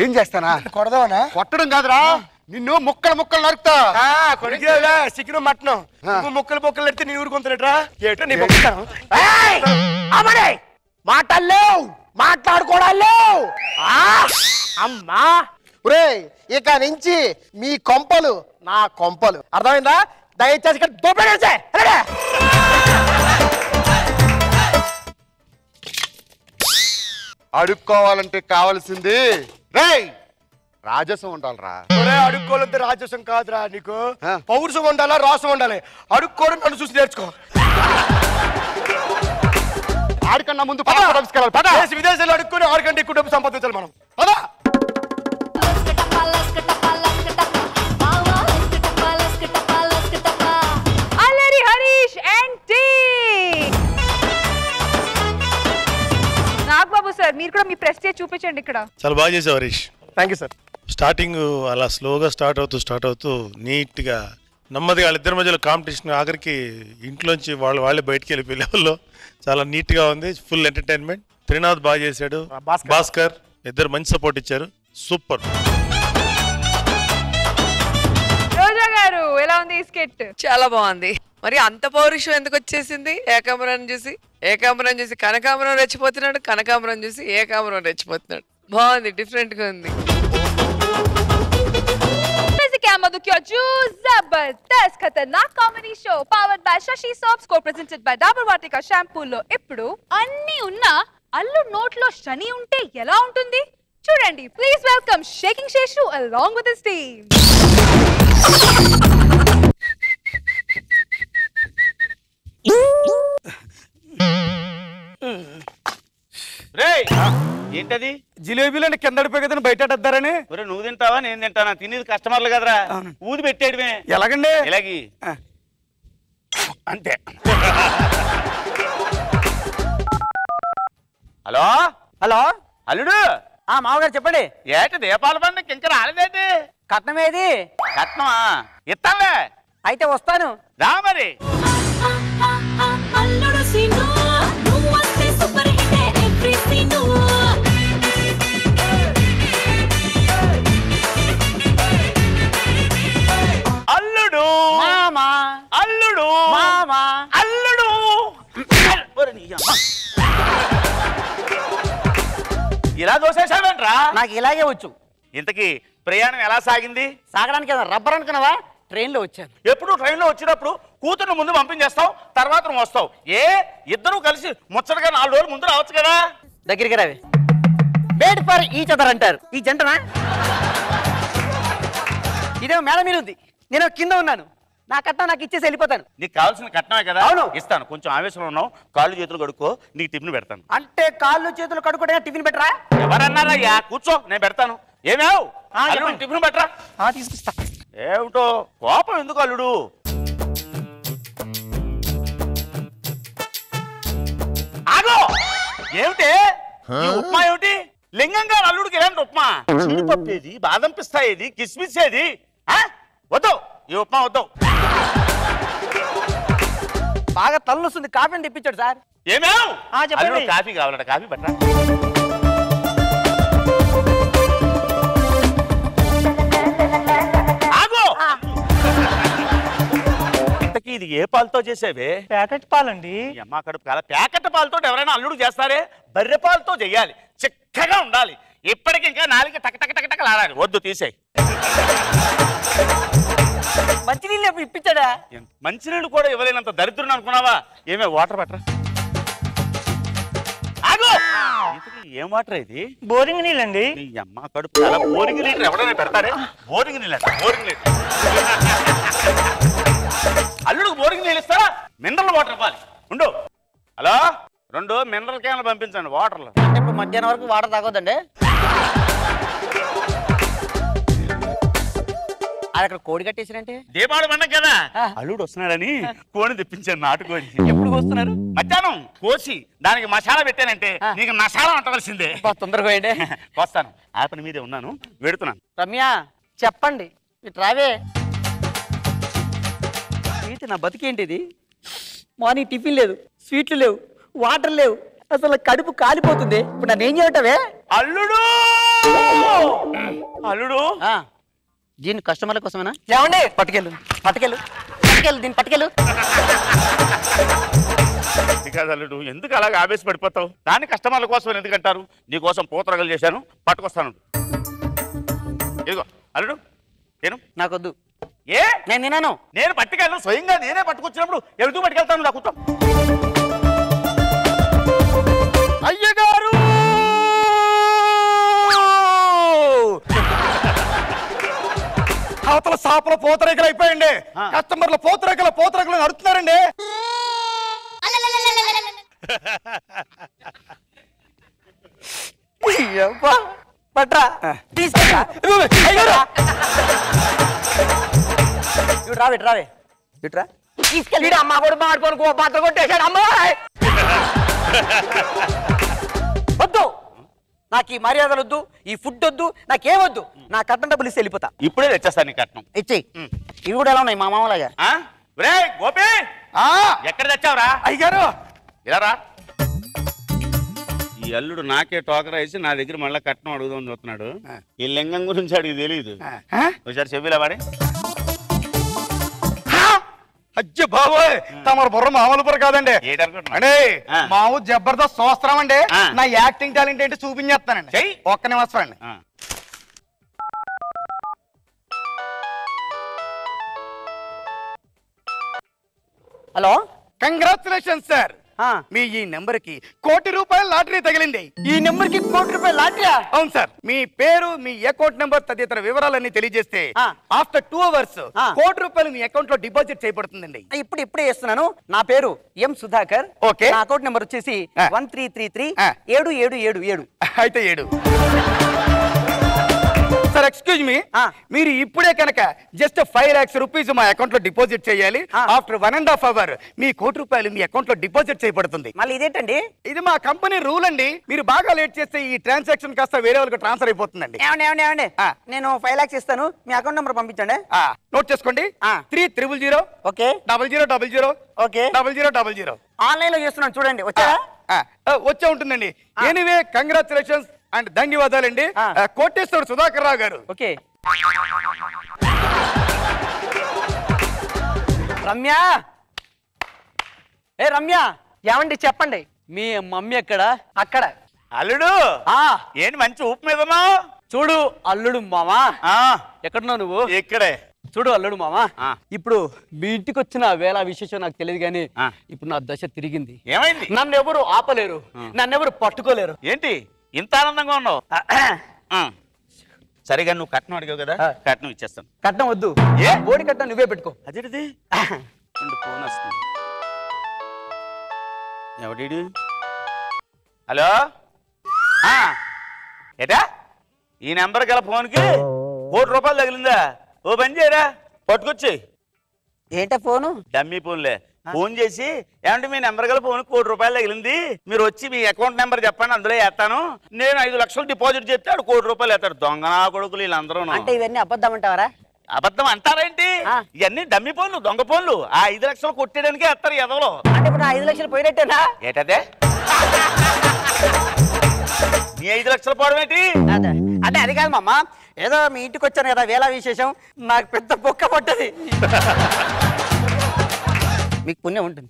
ఏం చేస్తానా?
కొడదావనా?
కొట్టడం కాదురా, నిన్ను ముక్కలు నరుకుతా.
కొడుకురా చికెన్ మటన్ ముక్కలు ఎడితే నీ ఊరుకుంటాడరా. ఏటో నీ మాటలేవు, మాట్లాడుకోవడాలేవు. అమ్మా రే ఇక నుంచి మీ కొంపలు నా కొంపలు. అర్థమైందా? దయచేసి ఇక్కడ దోపేసే.
అడుక్కోవాలంటే కావాల్సింది రేయ్ రాజసం ఉండాలరా.
అడుక్కోవాలంటే రాజసం కాదురా. నీకు పౌరుషం ఉండాలా, రాసం ఉండాలి. అడుక్కోవడం నన్ను చూసి నేర్చుకో.
ఆడికన్నా ముందు
విదేశాలు అడుక్కొని 6 గంటల ఎక్కువ డబ్బు సంపాదించాలి మనం. పదా
అల్లరి Harish and team. Nagababu sir మీరు కూడా మీ ప్రెస్టేజ్ చూపించండి ఇక్కడ.
చాలా బాగా చేసావు Harish.
Thank you sir.
Starting అలా స్లోగా స్టార్ట్ అవుతూ నీట్గా నెమ్మదిగా వాళ్ళిద్దరి మధ్యలో కాంపిటీషన్ ఆఖరికి ఇంట్లోంచి వాళ్ళే బయటికి వెళ్ళిపోయే లెవెల్లో చాలా నీట్గా ఉంది. Full entertainment. త్రినాథ్ బాగా చేశాడు, భాస్కర్ ఇద్దరు మంచి సపోర్ట్ ఇచ్చారు. సూపర్.
రోజా గారు ఎలా ఉంది ఈ స్కిట్?
చాలా బాగుంది. మరి అంత పౌరుషం ఎందుకు వచ్చేసింది? ఏకాంబరం చూసి కనకాంబరం రెచ్చిపోతున్నాడు, కనకాంబరం చూసి ఏకాంబరం రెచ్చిపోతున్నాడు. బాగుంది, డిఫరెంట్ గా ఉంది.
Jabardasth Khatarnak comedy show powered by Sasi soaps co-presented by Dabur Vatika షాంపూలో ఇప్పుడు అన్ని ఉన్న అల్లుడు నోట్లో శని ఉంటే ఎలా ఉంటుంది చూడండి. Please welcome shaking Seshu along with his team.
ఏంటది?
జిలేబీలని కింద పడిపోయి కదా బయటేద్దారని.
ఒరే నువ్వు తింటావా నేను తింటానా? తినేది కస్టమర్లు కదరా, ఊది పెట్టేయడమే.
ఎలాగండి?
ఇలాగి అంతే. హలో
హలో
అల్లుడు.
మామగారు చెప్పండి.
ఏటి దీపాల పండుగ ఇంకా రాలేదేంటి?
కట్నం ఏది?
కట్నమా? ఇస్తానులే.
అయితే వస్తాను.
రా మరి. అల్లుడు
మామా,
అల్లుడు
మామా,
అల్లుడు. ఇలా దోసేసావేంట్రా?
నాకు ఇలాగే వచ్చు.
ఇంతకీ ప్రయాణం ఎలా సాగింది?
సాగడానికి రబ్బర్ అనుకున్నావా? ట్రైన్లో వచ్చాను.
ఎప్పుడు ట్రైన్లో వచ్చినప్పుడు కూతురు ముందు పంపించేస్తావు, తర్వాత నువ్వు వస్తావు. ఇద్దరు కలిసి ముచ్చటగా 4 రోజులు ముందు రావచ్చు కదా.
దగ్గరికి రావే. వెయిట్ ఫర్ ఈచ్ అదర్ అంటారు. ఈ జంటనా? ఇదేమో మేడ మీద ఉంది, నేను కింద ఉన్నాను. నా కట్నం నాకు ఇచ్చేసి వెళ్ళిపోతాను.
నీకు కావాల్సిన కట్నమే కదా?
అవును.
ఇస్తాను. కొంచెం ఆవేశంలో ఉన్నావు, కాళ్ళు చేతులు కడుక్కో, నీకు టిఫిన్ పెడతాను.
అంటే కాళ్ళు చేతులు కడుక్కోవడం టిఫిన్ పెట్టరా?
ఎవరన్నారయ్యా? కూర్చో, నేను పెడతాను. ఏమేవ్ టిఫిన్ పెట్టరా?
తీసుకొస్తా.
ఏమిటో కోపం ఎందుకు అల్లుడు? ఆగో! ఏమిటి ఈ ఉప్మా? ఏమిటి లింగంగా అల్లుడికి ఇలాంటి ఉప్మా? జీడిపప్పు ఏది, బాదం పిస్తా ఏది, కిస్మిస్ ఏది? వద్దు, ఈ ఉప్మా వద్దు.
బాగా తల్లు వస్తుంది, కాఫీని తెప్పించాడు సార్.
ఏమేవ్
చెప్పండి.
కాఫీ కావాలట, కాఫీ పెట్టరా. ఆగో! ఇంతకీ ఇది ఏ పాలతో చేసేవే?
ప్యాకెట్ పాలండి.
అమ్మ కడుపు కాల. ప్యాకెట్ పాలతో ఎవరైనా అల్లుడు చేస్తారే? బర్రె పాలతో చెయ్యాలి, చిక్కగా ఉండాలి. ఇప్పటికి ఇంకా 4 టక టక టక టక లాడాలి. వద్దు, తీసేయి.
మంచినీళ్ళు ఇప్పించాడా?
మంచినీళ్ళు కూడా ఇవ్వలేనంత దరిద్రుని అనుకున్నావా? ఏమే వాటర్ పట్టరా. ఆగు! ఏం వాటర్ ఇది?
బోరింగ్ నీళ్ళండి.
నీ అమ్మ కడుపు కాల. బోరింగ్ నీళ్ళు ఎవరైనా పెడతారే? బోరింగ్ నీళ్ళు అంట, బోరింగ్ నీళ్ళు. అల్లుడికి బోరింగ్ నీళ్ళు ఇస్తారా? మినరల్ వాటర్ ఇవ్వాలి. ఉండు. హలో, 2 మినరల్ క్యాన్లు పంపించండి వాటర్లో.
ఇప్పుడు మధ్యాహ్నం వరకు వాటర్ తాగొద్దండి. అది అక్కడ కోడి కట్టేసారంటే
దీపావళి పండుగ కదా, అల్లుడు వస్తున్నాడని కోడిని తెప్పించాను, నాటుకోడి.
ఎప్పుడు వస్తున్నారు?
మధ్యాహ్నం కోసి దానికి మసాలా పెట్టానంటే నీకు మసాలా అంటవలసిందే.
తొందరగా పోయండి.
వస్తాను, ఆ పని మీదే ఉన్నాను, వెడుతున్నాను.
రమ్య చెప్పండి, ఇటు రావే. ఏంటి నా బతికేంటిది? మార్నింగ్ టిఫిన్ లేదు, స్వీట్లు లేవు, వాటర్ లేవు, అసలు కడుపు కాలిపోతుంది. ఇప్పుడు నన్ను ఏం చేయటవే?
అల్లుడు అల్లుడు
దీన్ని కస్టమర్ల కోసమేనా? ఏమండి? పట్టుకెళ్ళు పట్టుకెళ్ళు పట్టుకెళ్ళు, దీన్ని పట్టుకెళ్ళు.
కాదు అల్లుడు, ఎందుకు అలాగ ఆవేశపడిపోతావు? దాన్ని కస్టమర్ల కోసం ఎందుకంటారు? నీకోసం పూతరగలు చేశాను, పట్టుకొస్తాను. ఇదిగో అల్లుడు, నేను
నాకొద్దు.
ఏ
నేను తిన్నాను.
నేను పట్టుకెళ్ళను, స్వయంగా నేనే పట్టుకొచ్చినప్పుడు ఎందుకు పట్టుకెళ్తాను? నాకు అయ్యగారు
అవతల షాపులో పూతరేకలు అయిపోయండి. కస్టమర్లు పూతరేకలు నడుస్తున్నారండి.
పట్రా తీసుకెళ్ళా. రావే రావే ఇట్రా తీసుకెళ్ళి. అమ్మ కూడా మాడుకోను పాత్ర కొట్టేశాడు. అమ్మాయి వద్దు, నాకు ఈ మర్యాదలు వద్దు, ఈ ఫుడ్ వద్దు, నాకేమొద్దు. నా కట్నం డబ్బులు ఇస్తే వెళ్ళిపోతా.
ఇప్పుడే తెచ్చేస్తాను నీ కట్నం.
ఇచ్చేయి. ఇవి కూడా ఎలా ఉన్నాయి మా మామలాగా?
గోపి ఎక్కడ తెచ్చావురా?
అయ్యగారు
ఇలా రా. ఈ అల్లుడు నాకే టోకరా వేసి నా దగ్గర మళ్ళీ కట్నం అడుగుదామని చూస్తున్నాడు. ఈ లింగం గురించి అడిగి తెలియదు. ఒకసారి చెవిలా వాడి.
అజ్జి బాబోయ్, తమరు బుర్ర మామూలు బుర్ర కాదండి. అంటే మా ఊరు జబర్దస్త్ చూస్తున్నాం అండి. నా యాక్టింగ్ టాలెంట్ ఏంటి చూపించేస్తానండి. ఒక్క నిమిషం అండి.
Hello,
congratulation sir. మీ ఈ నెంబర్ కి ₹1,00,00,000 లాటరీ తగిలింది.
ఈ నెంబర్ కి ₹1,00,00,000 లాటరీ?
అవును సార్. మీ పేరు, మీ అకౌంట్ నెంబర్ తదితర వివరాలన్నీ తెలియజేస్తే ఆఫ్టర్ 2 hours ₹1,00,00,000 మీ అకౌంట్ లో డిపాజిట్ చేయబడుతుందండి.
ఇప్పుడే చేస్తున్నాను. నా పేరు ఎం సుధాకర్.
ఓకే.
నా అకౌంట్ నెంబర్ వచ్చేసి 1333
అయితే 7. సార్ ఎక్స్క్యూజ్ మీ, మీరు ఇప్పుడే కనుక జస్ట్ 5 lakhs rupees మా అకౌంట్ లో డిపాజిట్ చేయాలి. ఆఫ్టర్ 1.5 hour మీ ₹1,00,00,000 మీ అకౌంట్ లో డిపాజిట్ చేయబడుతుంది.
మళ్ళీ ఇదేంటండి?
ఇది మా కంపెనీ రూల్ అండి. మీరు బాగా లేట్ చేస్తే ఈ ట్రాన్సాక్షన్ కాస్త వేరే వాళ్ళకి ట్రాన్స్ఫర్ అయిపోతుందండి.
ఏమండి నేను 5 lakhs ఇస్తాను, మీ అకౌంట్ నెంబర్ పంపించండి.
నోట్ చేసుకోండి. 300
ఓకే
0000
ఓకే
0000.
ఆన్లైన్ లో చేస్తున్నాను చూడండి. వచ్చారా?
వచ్చే ఉంటుందండి. ఎనీవే కంగ్రాచులేషన్స్ అండ్ ధన్యవాదాలండి కోటేశ్వర సుధాకర్ రావు గారు.
ఓకే. రమ్య, రమ్య, ఏమండి చెప్పండి, మీ మమ్మీ ఎక్కడ? అక్కడ.
అల్లుడు ఏంటి మంచి ఊపు మీద
చూడు అల్లుడు మామా. ఎక్కడున్నావు నువ్వు?
ఇక్కడే.
చూడు అల్లుడు మామా, ఇప్పుడు మీ ఇంటికి వచ్చిన వేళ విశేషం నాకు తెలియదు కానీ ఇప్పుడు నా దశ తిరిగింది.
ఏమైంది?
నన్ను ఎవరు ఆపలేరు, నన్ను ఎవరు పట్టుకోలేరు.
ఏంటి ఇంత ఆనందంగా ఉన్నావు? సరిగా నువ్వు కట్నం అడిగావు కదా, కట్నం ఇచ్చేస్తాను.
కట్నం వద్దు, బోడి కట్నం నువ్వే పెట్టుకో.
అదేంటిది? ఫోన్ వస్తుంది. ఎవడి? హలో, ఏటా ఈ నెంబర్ గల ఫోన్కి ₹1,00,00,000 తగిలిందా? ఓ పని చేయరా, పట్టుకొచ్చి.
ఏంటా ఫోను?
డమ్మీ ఫోన్లే. ఫోన్ చేసి ఏమంటే మీ నెంబర్ గల ఫోన్ ₹1,00,00,000 తగిలింది, మీరు వచ్చి మీ అకౌంట్ నెంబర్ చెప్పండి, అందులో వేస్తాను. నేను 5 లక్షలు డిపాజిట్ చేస్తే ఆడు ₹1,00,00,000 వేస్తాడు. దొంగనా కొడుకులు వీళ్ళందరూ.
అంటే ఇవన్నీ అబద్ధం అంటావరా?
అబద్ధం అంటారేంటి? ఇవన్నీ డమ్మీ ఫోన్లు, దొంగ ఫోన్లు. ఆ 5 లక్షలు కొట్టేయడానికే వేస్తారు ఎదవలో.
అంటే ఇప్పుడు 5 లక్షలు పోయినట్టేనా?
ఏటదే నీ 5 లక్షలు పోవడం ఏంటి?
అంటే అది కాదు మామ, ఏదో మీ ఇంటికి వచ్చాను కదా వేళ విశేషం, నాకు పెద్ద బొక్క పట్టది. మీకు పుణ్యం ఉంటుంది,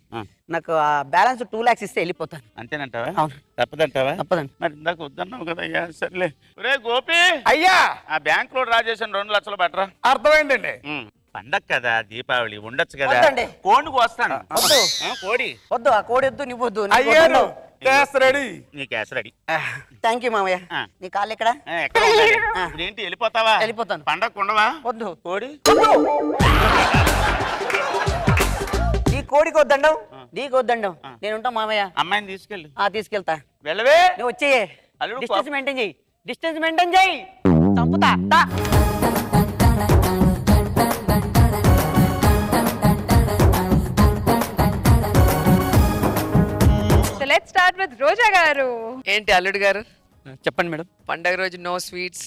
నాకు ఆ బ్యాలెన్స్ 2 lakhs ఇస్తే వెళ్ళిపోతాను.
అంతేనంటావా?
అవును.
తప్పదంటావా?
తప్పదండి.
మరి ఇందాక వద్దన్నావు కదా. అయ్యా సర్లే. ఒరే గోపి, అయ్యా ఆ బ్యాంక్ లో డ్రా చేసిన 2 లక్షలు పట్టరా.
అర్థమైందండి.
పండగ కదా, దీపావళి ఉండొచ్చు కదా.
వద్దండి.
కోడికి వస్తాను.
వద్దు.
కోడి
వద్దు, ఆ కోడి వద్దు, నువ్వు వద్దు.
Cash ready.
నీ క్యాష్ రెడీ.
థ్యాంక్ యూ మామయ్య. నీ కాళ్ళు ఎక్కడ?
ఏంటి వెళ్ళిపోతావా?
వెళ్ళిపోతాను.
పండగ ఉండవా?
వద్దు.
కోడి
ఈ కోడికి వద్దండం, నీకు వద్దండం. నేను ఉంటా మామయ్య.
అమ్మాయిని తీసుకెళ్ళి.
తీసుకెళ్తా.
వెళ్ళవే.
నువ్వు వచ్చేయే. డిస్టెన్స్ మెయింటైన్ చెయ్యి, డిస్టెన్స్ మెయింటైన్ చెయ్యి. చంపుతా.
లెట్స్ స్టార్ట్ విత్ రోజా గారు.
ఏంటి అల్లుడు గారు
చెప్పండి మేడం.
పండగ రోజు నో స్వీట్స్,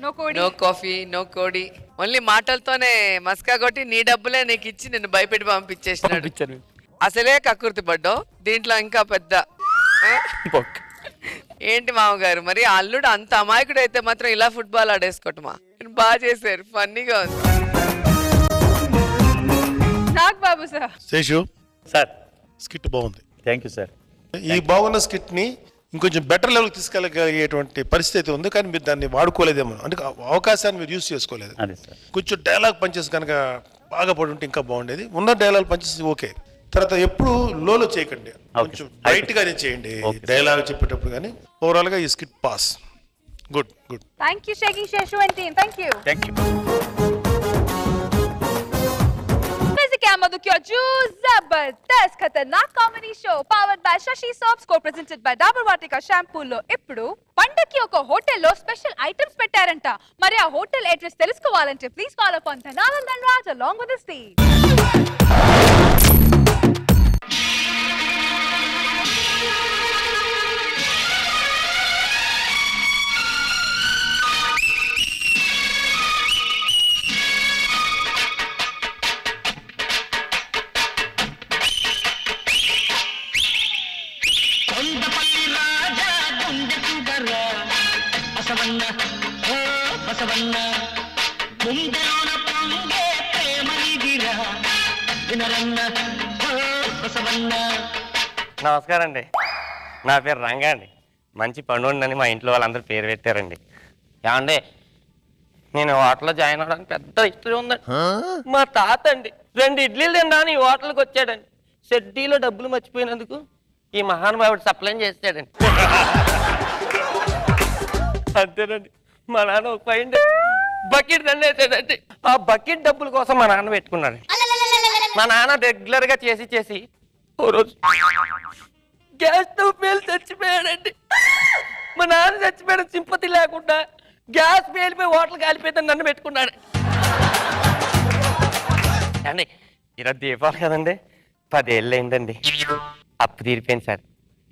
నో కోడి,
నో కాఫీ, నో కోడి, ఓన్లీ మాటలతోనే మస్కా కొట్టి నీ డబ్బులే నీకు ఇచ్చి నిన్ను భయపెట్టి పంపించేసినాడు. అసలే కక్కుర్తి పడ్డావు, దీంట్లో ఇంకా పెద్ద. ఏంటి మామగారు మరి అల్లుడు అంత అమాయకుడు అయితే మాత్రం ఇలా ఫుట్బాల్ ఆడేసుకోవటమా? బాగా చేశారు, ఫన్నీగా ఉంది.
నాగ్ బాబు సార్.
శేషు
సార్,
స్కిట్ బాగుంది.
Thank you sir.
ఈ బాగున్న స్కిట్ ని ఇంకొంచెం బెటర్ లెవెల్ తీసుకెళ్ళగలిగేటువంటి పరిస్థితి ఉంది, కానీ మీరు దాన్ని వాడుకోలేదేమో, అంటే అవకాశాన్ని మీరు యూజ్ చేసుకోలేదు. కొంచెం డైలాగ్ పంచెస్ కనుక బాగా పడి ఉంటే ఇంకా బాగుండేది. ఉన్న డైలాగ్ పంచెస్ ఓకే. తర్వాత ఎప్పుడు లోలో చేయకండి, కొంచెం బ్రైట్ గానే చేయండి డైలాగ్ చెప్పేటప్పుడు. కానీ ఓవరాల్ గా ఈ skit pass. Good good.
Thank you shaking Seshu and team. Thank you. Jabardasth Khatarnak comedy show powered by Sasi soaps, co-presented by Dabur Vatika షాంపూలో ఇప్పుడు పండక్కి ఒక హోటల్లో స్పెషల్ ఐటమ్స్ పెట్టారంట. మరి ఆ హోటల్ అడ్రస్ తెలుసుకోవాలంటే please call upon Dhananand and Raj along with this team.
నమస్కారం అండి, నా పేరు రంగా అండి. మంచి పండుగని మా ఇంట్లో వాళ్ళందరూ పేరు పెట్టారండి. ఏమండి, నేను హోటల్లో జాయిన్ అవ్వడానికి పెద్ద హిస్టరీ ఉందండి. మా తాత అండి 2 ఇడ్లీలు తినడానికి హోటల్కి వచ్చాడండి. షెడ్డీలో డబ్బులు మర్చిపోయినందుకు ఈ మహానుభావుడు సప్లై చేస్తాడండి. అంతేనండి. మా నాన్న ఒక బకెట్ దండ వేసాడండి. ఆ బకెట్ డబ్బుల కోసం మా నాన్న పెట్టుకున్నాడు. మా నాన్న రెగ్యులర్ గా చేసి ఓ రోజు గ్యాస్ స్టవ్ పేలు చచ్చిపోయాడండి. మా నాన్న చచ్చిపోయాడు సింపతి లేకుండా. గ్యాస్ పేలిపోయి హోటల్ కాలిపోయిందని నన్ను పెట్టుకున్నాడు అండి. ఈరోజు దీపావళి కదండి, 10 ఏళ్ళు అయిందండి. అప్పు తీరిపోయింది సార్,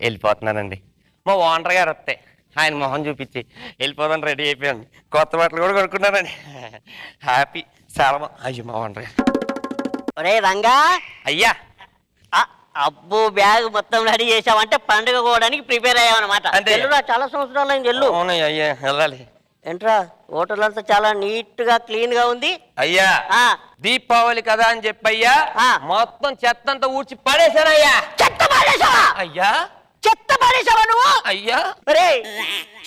వెళ్ళిపోతున్నానండి. మా ఓనర్ గారు వస్తే ఆయన మొహం చూపించి వెళ్ళిపోదాం రెడీ అయిపోయాను. కొత్త బట్టలు కూడా కొనుక్కున్నానండి. హ్యాపీ చాలా. అయ్యో మా ఓనర్ గారు.
ఒరే రంగా
అయ్యా,
అబ్బో బ్యాగ్ మొత్తం రెడీ చేసావంటే పండుగ పోవడానికి ప్రిపేర్ అయ్యావన్నమాట. ఎల్లురా, చాలా సంవత్సరాలు అయింది ఎల్లు.
అవునయ్యా. అయ్యా వెళ్ళాలి.
ఏంట్రా హోటల్ అంతా చాలా నీట్ గా క్లీన్ గా ఉంది.
అయ్యా దీపావళి కదా అని చెప్పయ్యా మొత్తం చెత్త అంతా ఊడ్చి పడేశానయ్యా.
చెత్త పడేసావా?
అయ్యా
చెత్త పడేసావా నువ్వు?
అయ్యా
రే,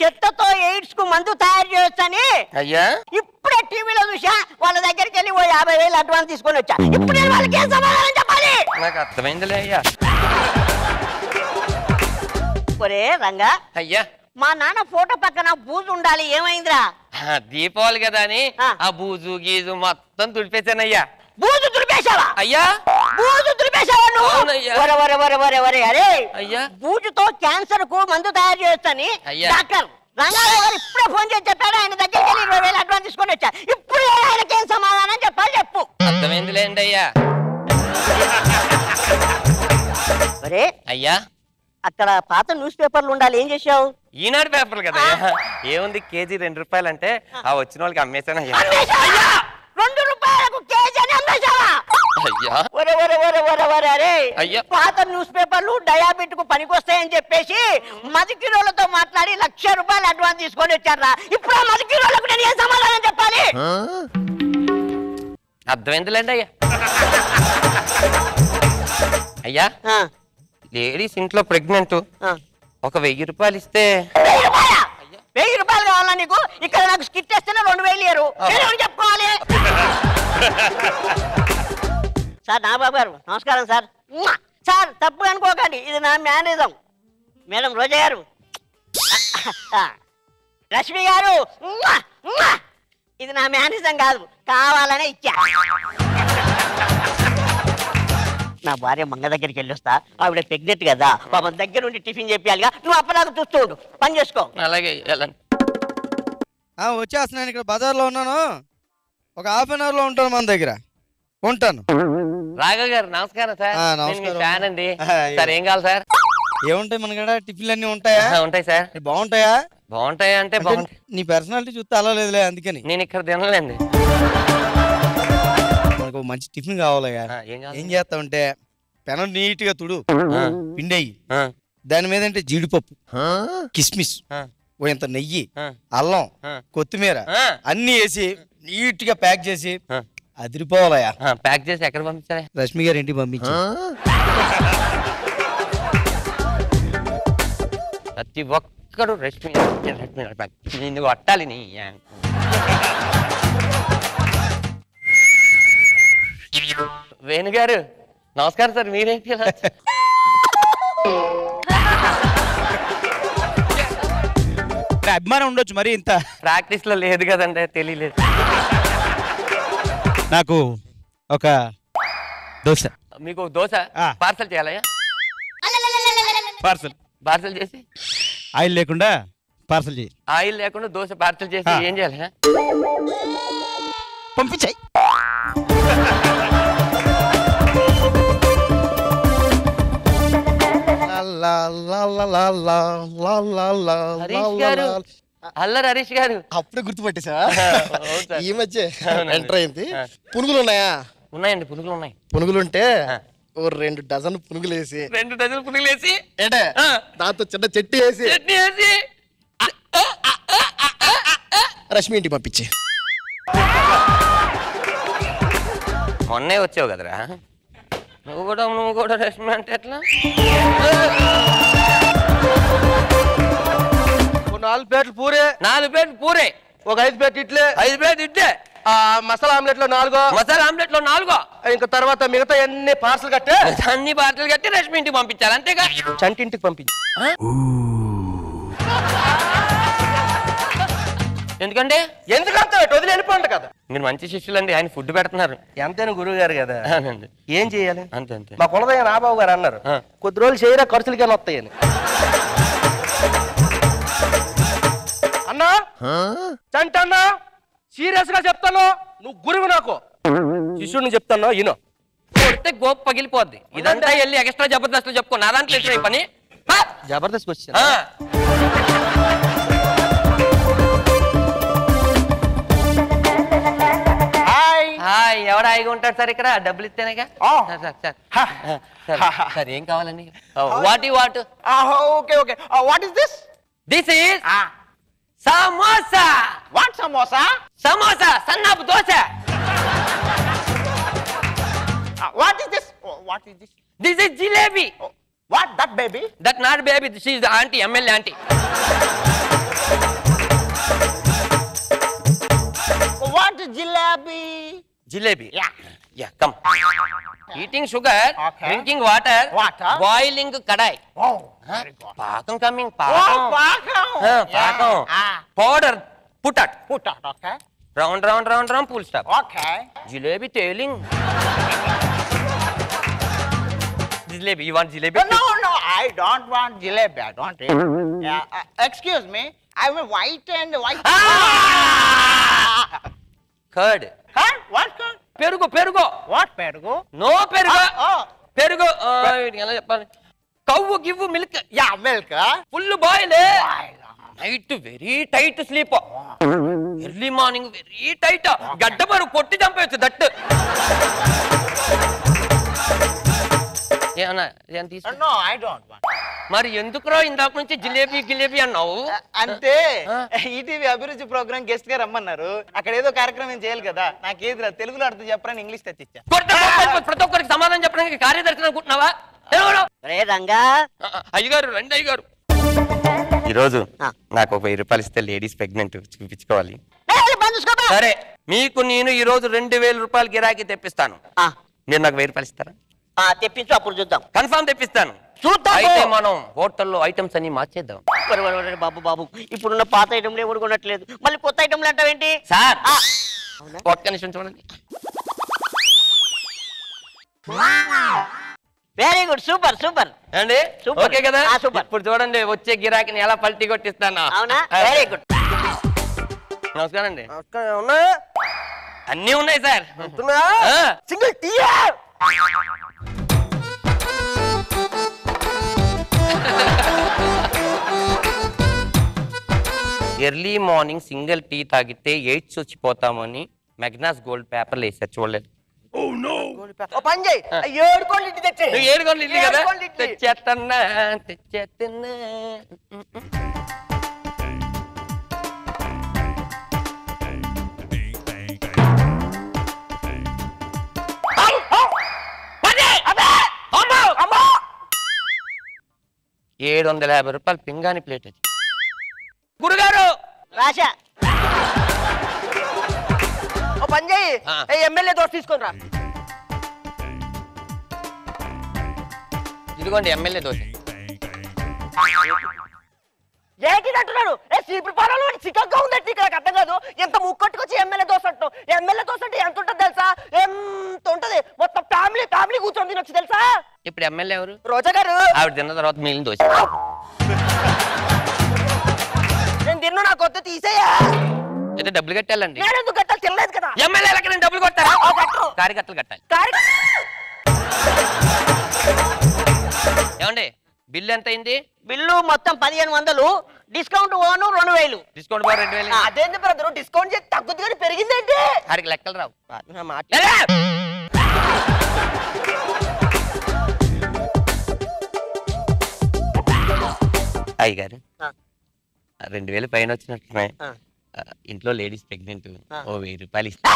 చెత్తతో ఎయిడ్స్ కు మందు తయారు చేయొచ్చని
అయ్యా
ఇప్పుడే టీవీలో చూసా. వాళ్ళ దగ్గరికి వెళ్ళి 50,000 అడ్వాన్స్ తీసుకొని వచ్చా. ఇప్పుడు నేను వాళ్ళకి ఏం సమాధానం చెప్పాలి?
నాకు అర్థమైందిలే అయ్యా.
ఒరే రంగా,
అయ్యా
మా నాన్న ఫోటో పక్కన బూజు ఉండాలి, ఏమైందిరా?
దీపావళి కదా అని ఆ బూజు గీజు మొత్తం తుడిపేశానయ్యా.
బూజు దులిపేశావా?
అయ్యా
బూజు దులిపేశావా నువ్వు? అరే
అయ్యా,
బూజుతో క్యాన్సర్ కు మందు తయారు చేయొచ్చని డాక్టర్ రంగారావు గారు ఇప్పుడే ఫోన్ చేసి చెప్పాడు. ఆయన దగ్గరికి వెళ్ళి 20,000 అడ్వాన్స్ తీసుకొని వచ్చా. ఇప్పుడు ఆయనకి ఏం సమాధానం చెప్పాలి చెప్పు.
అర్థమైందిలేండి అయ్యా.
అరే
అయ్యా,
అక్కడ పాత న్యూస్ పేపర్లు ఉండాలి, ఏం చేసావు?
ఈనాడు పేపర్లు కదా. ఏముంది, కేజీ 2 రూపాయలు అంటే ఆ వచ్చిన వాళ్ళకి అమ్మేశాను అయ్యా.
2 రూపాయలకు కేజీ అని అమ్మేశావా?
అయ్యా,
పాత న్యూస్ పేపర్లు డయాబెటిక్ కు పనికొస్తాయని చెప్పేసి 10 కిలోలతో మాట్లాడి 1,00,000 రూపాయలు అడ్వాన్స్ తీసుకొని వచ్చారా? ఇప్పుడు 10 కిలోలకు నేను ఏం సమాధానం చెప్పాలి?
అర్థమైందిలేండి అయ్యా. అయ్యా, లేడీస్ ఇంట్లో ప్రెగ్నెంట్, ఒక 1,000 రూపాయలు ఇస్తే.
1,000 రూపాయలు కావాలా నీకు? ఇక్కడ నాకు స్కిట్ వేస్తేనే 2,000 ఇయ్యరు. నేనేమని చెప్పుకోవాలి? సార్ నాగబాబు గారు నమస్కారం సార్. సార్ తప్పు అనుకోకండి, ఇది నా మేనేజం. మేడం రోజా గారు, రష్మి గారు, ఇది నా మేనేజం కాదు, కావాలనే ఇచ్చా. నా భార్య మంగ దగ్గరికి వెళ్ళొస్తా. ఆవిడ ప్రెగ్నెంట్ కదా, పాపం దగ్గర ఉండి టిఫిన్ చెప్పాలిగా. నువ్వు అప్పటిదాకా చూస్తూ ఉండు, పని చేసుకో.
అలాగే
వచ్చేస్తున్నాను. ఇక్కడ బజార్లో ఉన్నాను. ఒక ½ అన్ అవర్ లో ఉంటాను మన దగ్గర. ఉంటాను.
రాఘవ్ గారు నమస్కారం సార్.
నమస్కారం.
ఫ్యాన్ అండి సార్. ఏం కావాలి సార్?
ఏముంటాయి మన కాడ? టిఫిన్లు అన్ని ఉంటాయా?
ఉంటాయి సార్.
బాగుంటాయా?
బాగుంటాయా అంటే
నీ పర్సనాలిటీ చూస్తే అలా లేదులే, అందుకని.
నేను ఇక్కడ తినలేండి.
మనకు మంచి టిఫిన్ కావాలయ్యా. ఏం చేస్తావంటే పెనం నీట్ గా తుడు, పిండేయి. దాని మీద అంటే జీడిపప్పు, కిస్మిస్, ఓ ఇంత నెయ్యి, అల్లం, కొత్తిమీర అన్ని వేసి నీట్ గా ప్యాక్ చేసి అదిరిపోవాలయ్యా.
ప్యాక్ చేసి ఎక్కడ పంపించాలి?
రష్మి గారి ఇంటికి పంపించు.
ప్రతి ఒక్కడు రష్మి నిన్ను కొట్టాలి. నీ వేణు గారు నమస్కారం సార్. మీరేంటి
అభిమానం ఉండొచ్చు, మరి ఇంత
ప్రాక్టీస్ లో లేదు కదండి, తెలియలేదు.
నాకు ఒక దోశ.
మీకు దోశ పార్సల్ చేయాలయ్యా? పార్సల్ చేసి
ఆయిల్ లేకుండా పార్సల్ చేయి.
ఆయిల్ లేకుండా దోశ పార్సల్ చేసి ఏం చేయాలి?
పంపించాయి.
అల్లరి హరీష్ గారు
అప్పుడే గుర్తుపట్టేసా? ఈ మధ్య ఎంటర్ అయింది. పునుగులు ఉన్నాయా?
ఉన్నాయండి, పునుగులు ఉన్నాయి.
పునుగులుంటే ఓ 2 డజన్ పునుగులు వేసి
2 డజన్ పునుగులు వేసి
ఏంటే దాంతో చిన్న చెట్టు వేసి రష్మి ఇంటికి పంపించి.
మొన్నే వచ్చావు కదరా నువ్వు కూడా రష్మి అంటే ఎట్లా?
4 ప్లేట్లు పూరే.
4 ప్లేట్లు పూరే.
ఒక 5 ప్లేట్లు ఇడ్లే.
5 ప్లేట్లు ఇడ్లే.
మసాలా ఆమ్లెట్ లో 4
మసాలా ఆమ్లెట్ లో 4
ఇంకా తర్వాత మిగతా అన్ని పార్సల్ కట్టే
అన్ని పార్సల్ కట్టి రష్మి ఇంటికి పంపించాలి అంతేగా
చంటింటికి పంపించి
ఎందుకంటే
ఎందుకంటే వదిలి వెళ్ళిపోండి కదా
మీరు మంచి శిష్యులండి ఆయన ఫుడ్ పెడుతున్నారు
ఎంతైనా గురువు గారు కదా ఏం చెయ్యాలి
అంతే అంతే
మా కులదయ్య నాబాబు గారు అన్నారు కొద్ది రోజులు చేయరా ఖర్చులకైనా వస్తాయని అన్నా చంటి అన్నా సీరియస్ గా చెప్తాను నువ్వు గురువు నాకు శిష్యుడిని చెప్తాను ఈయన
కొడితే గోప్ పగిలిపోద్ది ఇదంతా వెళ్ళి ఎక్స్ట్రా జబర్దస్త్ చెప్పుకో నా దాంట్లో ఎట్లా పని
జబర్దస్త్ వచ్చి
హాయ్ ఎవడు హాయిగా ఉంటాడు సార్ ఇక్కడ డబ్బులు ఇస్తేనేగా సార్ ఏం కావాలండి what
okay okay what is this
this is samosa
what samosa
samosa సన్నాపు dosa
what is this what is this
this is jalebi
what that baby
that not baby this is aunty MLA aunty
what jalebi
jalebi yeah come eating sugar drinking water boiling kadai పాకం coming పాకం powder put
okay
round round round round full stop
okay
jalebi telling jalebi you want jalebi
no I don't want jalebi I don't excuse me I want white and white
curd
what curd
perugu
what perugu
no perugu perugu ఎలా చెప్పాలి cow give milk
yeah milk
full boil night very tight sleep early morning very tight గడ్డ పరుగు కొట్టి చంపేయచ్చు that
no I don't want
మరి ఎందుకురా ఇందాక నుంచి జిలేబీ అన్నావు
అంటే ఈటీవీ అభిరుచి ప్రోగ్రామ్ గెస్ట్ గా రమ్మన్నారు అక్కడ ఏదో కార్యక్రమం చేయాలి కదా నాకేది తెలుగులో అర్థం చెప్పరని ఇంగ్లీష్ తెచ్చిచ్చా
ప్రతి ఒక్కరికి సమాధానం చెప్పడానికి కార్యదర్శి అనుకుంటున్నావా అయ్యగారు రండి అయ్యగారు ఈరోజు నాకు 1000 రూపాయలు ఇస్తే లేడీస్ ప్రెగ్నెంట్ చూపించుకోవాలి సరే మీకు నేను ఈ రోజు 2000 రూపాయలు గిరాకీ తెప్పిస్తాను మీరు నాకు 1000 రూపాయలు ఇస్తారా
తెప్పించు అప్పుడు చూద్దాం
కన్ఫర్మ్ తెప్పిస్తాను అయితే మనం హోటల్లో ఐటమ్స్ అన్ని మార్చేద్దాం
బాబు ఇప్పుడున్న పాత ఐటమ్లు ఎవరు కొనట్లేదు మళ్ళీ కొత్త ఐటమ్లు అంటావేంటి
సార్ ఒక్క నిమిషం చూడండి
వెరీ గుడ్ సూపర్ సూపర్
అండి ఓకే కదా ఇప్పుడు చూడండి వచ్చే గిరాకీని ఎలా పల్టీ కొట్టిస్తాను
అవునా వెరీ గుడ్
నమస్కారం అండి అన్నీ ఉన్నాయి sir
single tea
early morning single tea తాగితే ఎయిడ్స్ వచ్చిపోతామని మెగ్నాస్ గోల్డ్ పేపర్లు వేసారు చూడలేదు
పని చేయి 7 కోళ్ళు ఇడ్లీ తెచ్చే
7 కోళ్ళు ఇడ్లీ కదా తెచ్చేస్తున్నా ₹750 పింగాని ప్లేట్ అది గురుగారు
రాశా పని చేయి ఎమ్మెల్యే దోశ తీసుకొని రా
ఇదిగోండి ఎమ్మెల్యే దోశ
ఏంటి అంటున్నాడు సీపీ పాలలో చిక్కగా ఉందంటే ఇక్కడ అర్థం కాదు ఎంత ముక్కట్టుకొచ్చి ఎమ్మెల్యే దోశ అంటావు ఎమ్మెల్యే దోశ అంటే ఎంత ఉంటుంది తెలుసా ఎంత ఉంటది మొత్తం ఫ్యామిలీ కూర్చొని తినొచ్చు తెలుసా
ఇప్పుడు ఎమ్మెల్యే ఎవరు
రోజా గారు
ఆవిడ తిన్న తర్వాత మిగిలిన దోశ
నేను తిన్ను నా కొత్త తీసేయా
అయితే డబ్బులు కట్టాలండి
నేను ఎందుకు కట్టాలి తినలేదు కదా
ఎమ్మెల్యే నేను డబ్బులు కొట్టారా కార్యకర్తలు కట్టాలి ఏమండి బిల్లు ఎంత అయింది
బిల్లు మొత్తం 1500 డిస్కౌంట్ ఓను 2000
డిస్కౌంట్ 2000
అదేంటి బ్రదర్ డిస్కౌంట్ చేసి తగ్గుద్ది కానీ పెరిగిందేంటి
ఆడికి లెక్కలు రావు అయ్యగారు 2000 పైన వచ్చినట్టున్నాయి ఇంట్లో లేడీస్ ప్రెగ్నెంట్ ఓ 1000 రూపాయలు ఇస్తా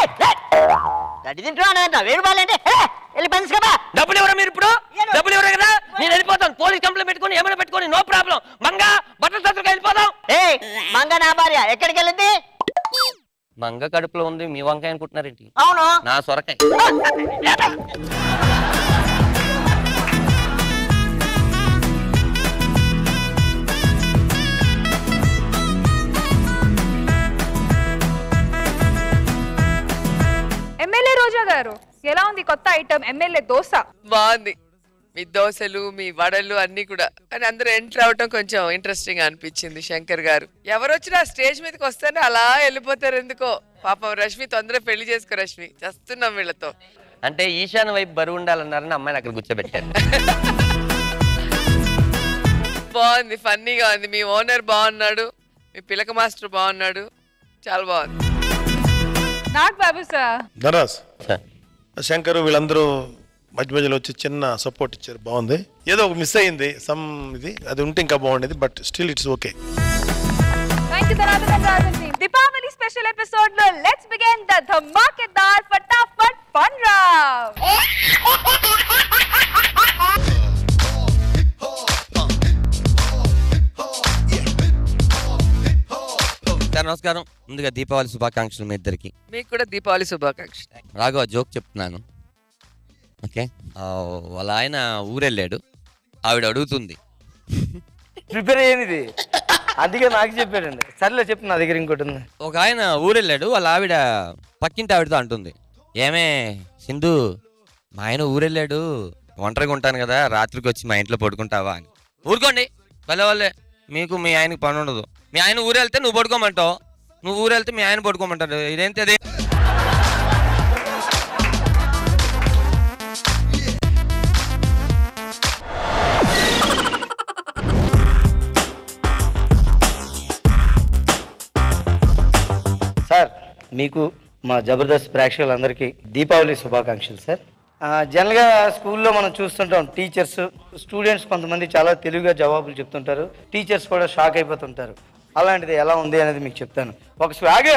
డబ్బులు ఎవరా మీరు ఇప్పుడు డబ్బులు ఎవరు కదా నేను వెళ్ళిపోతాను పోలీస్ కంప్లైంట్ పెట్టుకొని ఏమైనా పెట్టుకొని నో ప్రాబ్లం మంగా బట్టలు సత్తుగా వెళ్ళిపోతాం
మంగ నా భార్య ఎక్కడికి వెళ్ళింది
మంగ కడుపులో ఉంది మీ వంకాయ అనుకుంటున్నారేంటి?
అవును.
నా సొరకాయ.
ఎమ్మెల్యే రోజా గారు ఎలా ఉంది కొత్త ఐటమ్ ఎమ్మెల్యే దోశ?
బాగుంది. మీ దోశలు మీ వడలు అన్ని కూడా. కానీ అందరూ ఎంటర్ అవటం కొంచెం ఇంట్రెస్టింగ్ అనిపించింది. శంకర్ గారు ఎవరు వచ్చినా స్టేజ్ మీదకి వస్తేనే అలా వెళ్ళిపోతారు ఎందుకో. పాపం రష్మి తొందరగా పెళ్లి చేసుకో రష్మి, చేస్తున్నాం వీళ్ళతో.
అంటే ఈశాన్య వైపు బరువు ఉండాలన్నారని అమ్మాయిని అక్కడ కూర్చోబెట్టారు.
బాగుంది, ఫన్నీగా ఉంది. మీ ఓనర్ బాగున్నాడు, మీ పిలక మాస్టర్ బాగున్నాడు, చాలా బాగుంది.
నాగ్ బాబు సార్,
ధనరాజ్, శంకర్ వీళ్ళందరూ మధ్య మధ్యలో వచ్చి చిన్న సపోర్ట్ ఇచ్చారు, బాగుంది. ఏదో ఒక మిస్ అయింది సమ్ ఇది, అది ఉంటే ఇంకా బాగుండేది, but still it's okay.
Deepavali special episode లో లెట్స్ బిగిన్ ద ధమాకేదార్ ఫటాఫట్ ఫన్ రౌండ్.
నమస్కారం. ముందుగా దీపావళి శుభాకాంక్షలు మీ ఇద్దరికి.
మీకు కూడా దీపావళి శుభాకాంక్షలు.
రాఘవ జోక్ చెప్తున్నాను, ఓకే? వాళ్ళ ఆయన ఊరెళ్ళాడు, ఆవిడ అడుగుతుంది.
ప్రిపేర్ అయ్యేది అందుకే నాకు చెప్పాడండి. సర్లే చెప్పు, నా దగ్గర ఇంకోటి ఉంది.
ఒక ఆయన ఊరెళ్ళాడు, వాళ్ళ ఆవిడ పక్కింటి ఆవిడతో అంటుంది, ఏమే సింధు, మా ఆయన ఊరెళ్ళాడు, ఒంటరిగా ఉంటాను కదా, రాత్రికి వచ్చి మా ఇంట్లో పడుకుంటావా అని. ఊరుకోండి భలే వాళ్ళే, మీకు మీ ఆయనకి పని ఉండదు. మీ ఆయన ఊరెళ్తే నువ్వు పడుకోమంటావు, నువ్వు ఊరెళ్తే మీ ఆయన పడుకోమంటాడు. ఇదేంటి అది?
సార్, మీకు మా జబర్దస్త్ ప్రేక్షకులందరికీ దీపావళి శుభాకాంక్షలు సార్. జనరల్గా స్కూల్లో మనం చూస్తుంటాం, టీచర్స్ స్టూడెంట్స్ కొంతమంది చాలా తెలివిగా జవాబులు చెప్తుంటారు, టీచర్స్ కూడా షాక్ అయిపోతుంటారు. అలాంటిది ఎలా ఉంది అనేది మీకు చెప్తాను. ఒక ఆగే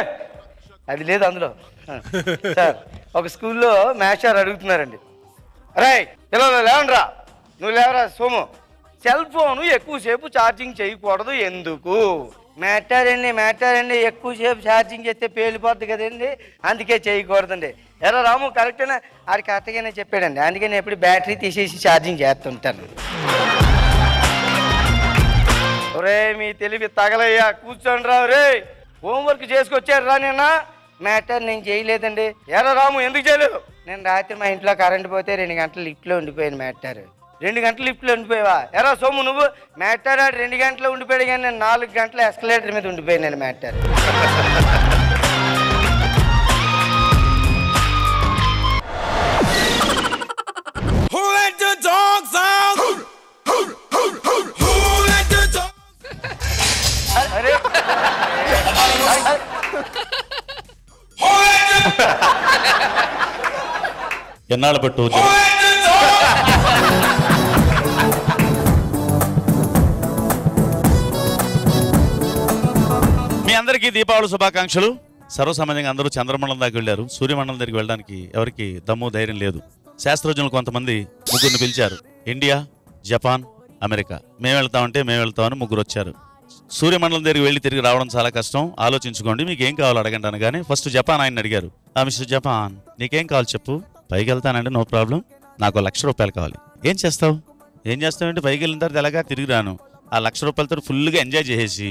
అది లేదు అందులో. సార్, ఒక స్కూల్లో మాస్టర్ అడుగుతున్నారండి, అరే పిల్లలు లేవండ్రా, నువ్వు లేవరా సోము, సెల్ ఫోన్ ఎక్కువసేపు ఛార్జింగ్ చేయకూడదు ఎందుకు? మ్యాటర్ అండి ఎక్కువసేపు ఛార్జింగ్ చేస్తే పేలిపోద్ది కదండి, అందుకే చేయకూడదండి. ఎరా రాము కరెక్టేనా? ఆడు కరెక్ట్గానే చెప్పాడండి, అందుకే నేను ఎప్పుడు బ్యాటరీ తీసేసి ఛార్జింగ్ చేస్తుంటాను. ఒరే మీ తెలివి తగలయ్యా, కూర్చోండి రా. రే హోంవర్క్ చేసుకొచ్చారు రా. నిన్న మ్యాటర్ నేను చేయలేదండి. ఎరా రాము ఎందుకు చేయలేదు? నేను రాత్రి మా ఇంట్లో కరెంట్ పోతే 2 గంటలు లిఫ్ట్లో ఉండిపోయాను. మ్యాటర్ 2 గంటలు లిఫ్ట్లో ఉండిపోయావా? ఎరా సోము నువ్వు మ్యాటర్ 2 గంటలు ఉండిపోయాడు, కానీ నేను 4 గంటలు ఎస్కలేటర్ మీద ఉండిపోయాను నేను మ్యాటర్.
ఎన్నాళ్ళ పట్టు మీ అందరికీ దీపావళి శుభాకాంక్షలు. సర్వసామాన్యంగా అందరూ చంద్రమండలం దాకా వెళ్ళారు, సూర్యమండలం దగ్గరికి వెళ్ళడానికి ఎవరికి దమ్ము ధైర్యం లేదు. శాస్త్రజ్ఞులు కొంతమంది ముగ్గురిని పిలిచారు, ఇండియా, జపాన్, అమెరికా. మేము వెళ్తామని ముగ్గురు వచ్చారు. సూర్యమండలం దగ్గరికి వెళ్ళి తిరిగి రావడం చాలా కష్టం, ఆలోచించుకోండి, మీకు ఏం కావాలో అడగండి అనగానే ఫస్ట్ జపాన్ ఆయన అడిగారు, మిస్టర్ జపాన్ నీకేం కావాలి చెప్పు. పైకి వెళ్తానంటే నో ప్రాబ్లం, నాకు ₹1,00,000 కావాలి. ఏం చేస్తావు అంటే పైకి వెళ్ళిన తర్వాత ఎలాగా తిరిగి రాను, ఆ ₹1,00,000తో ఫుల్గా ఎంజాయ్ చేసేసి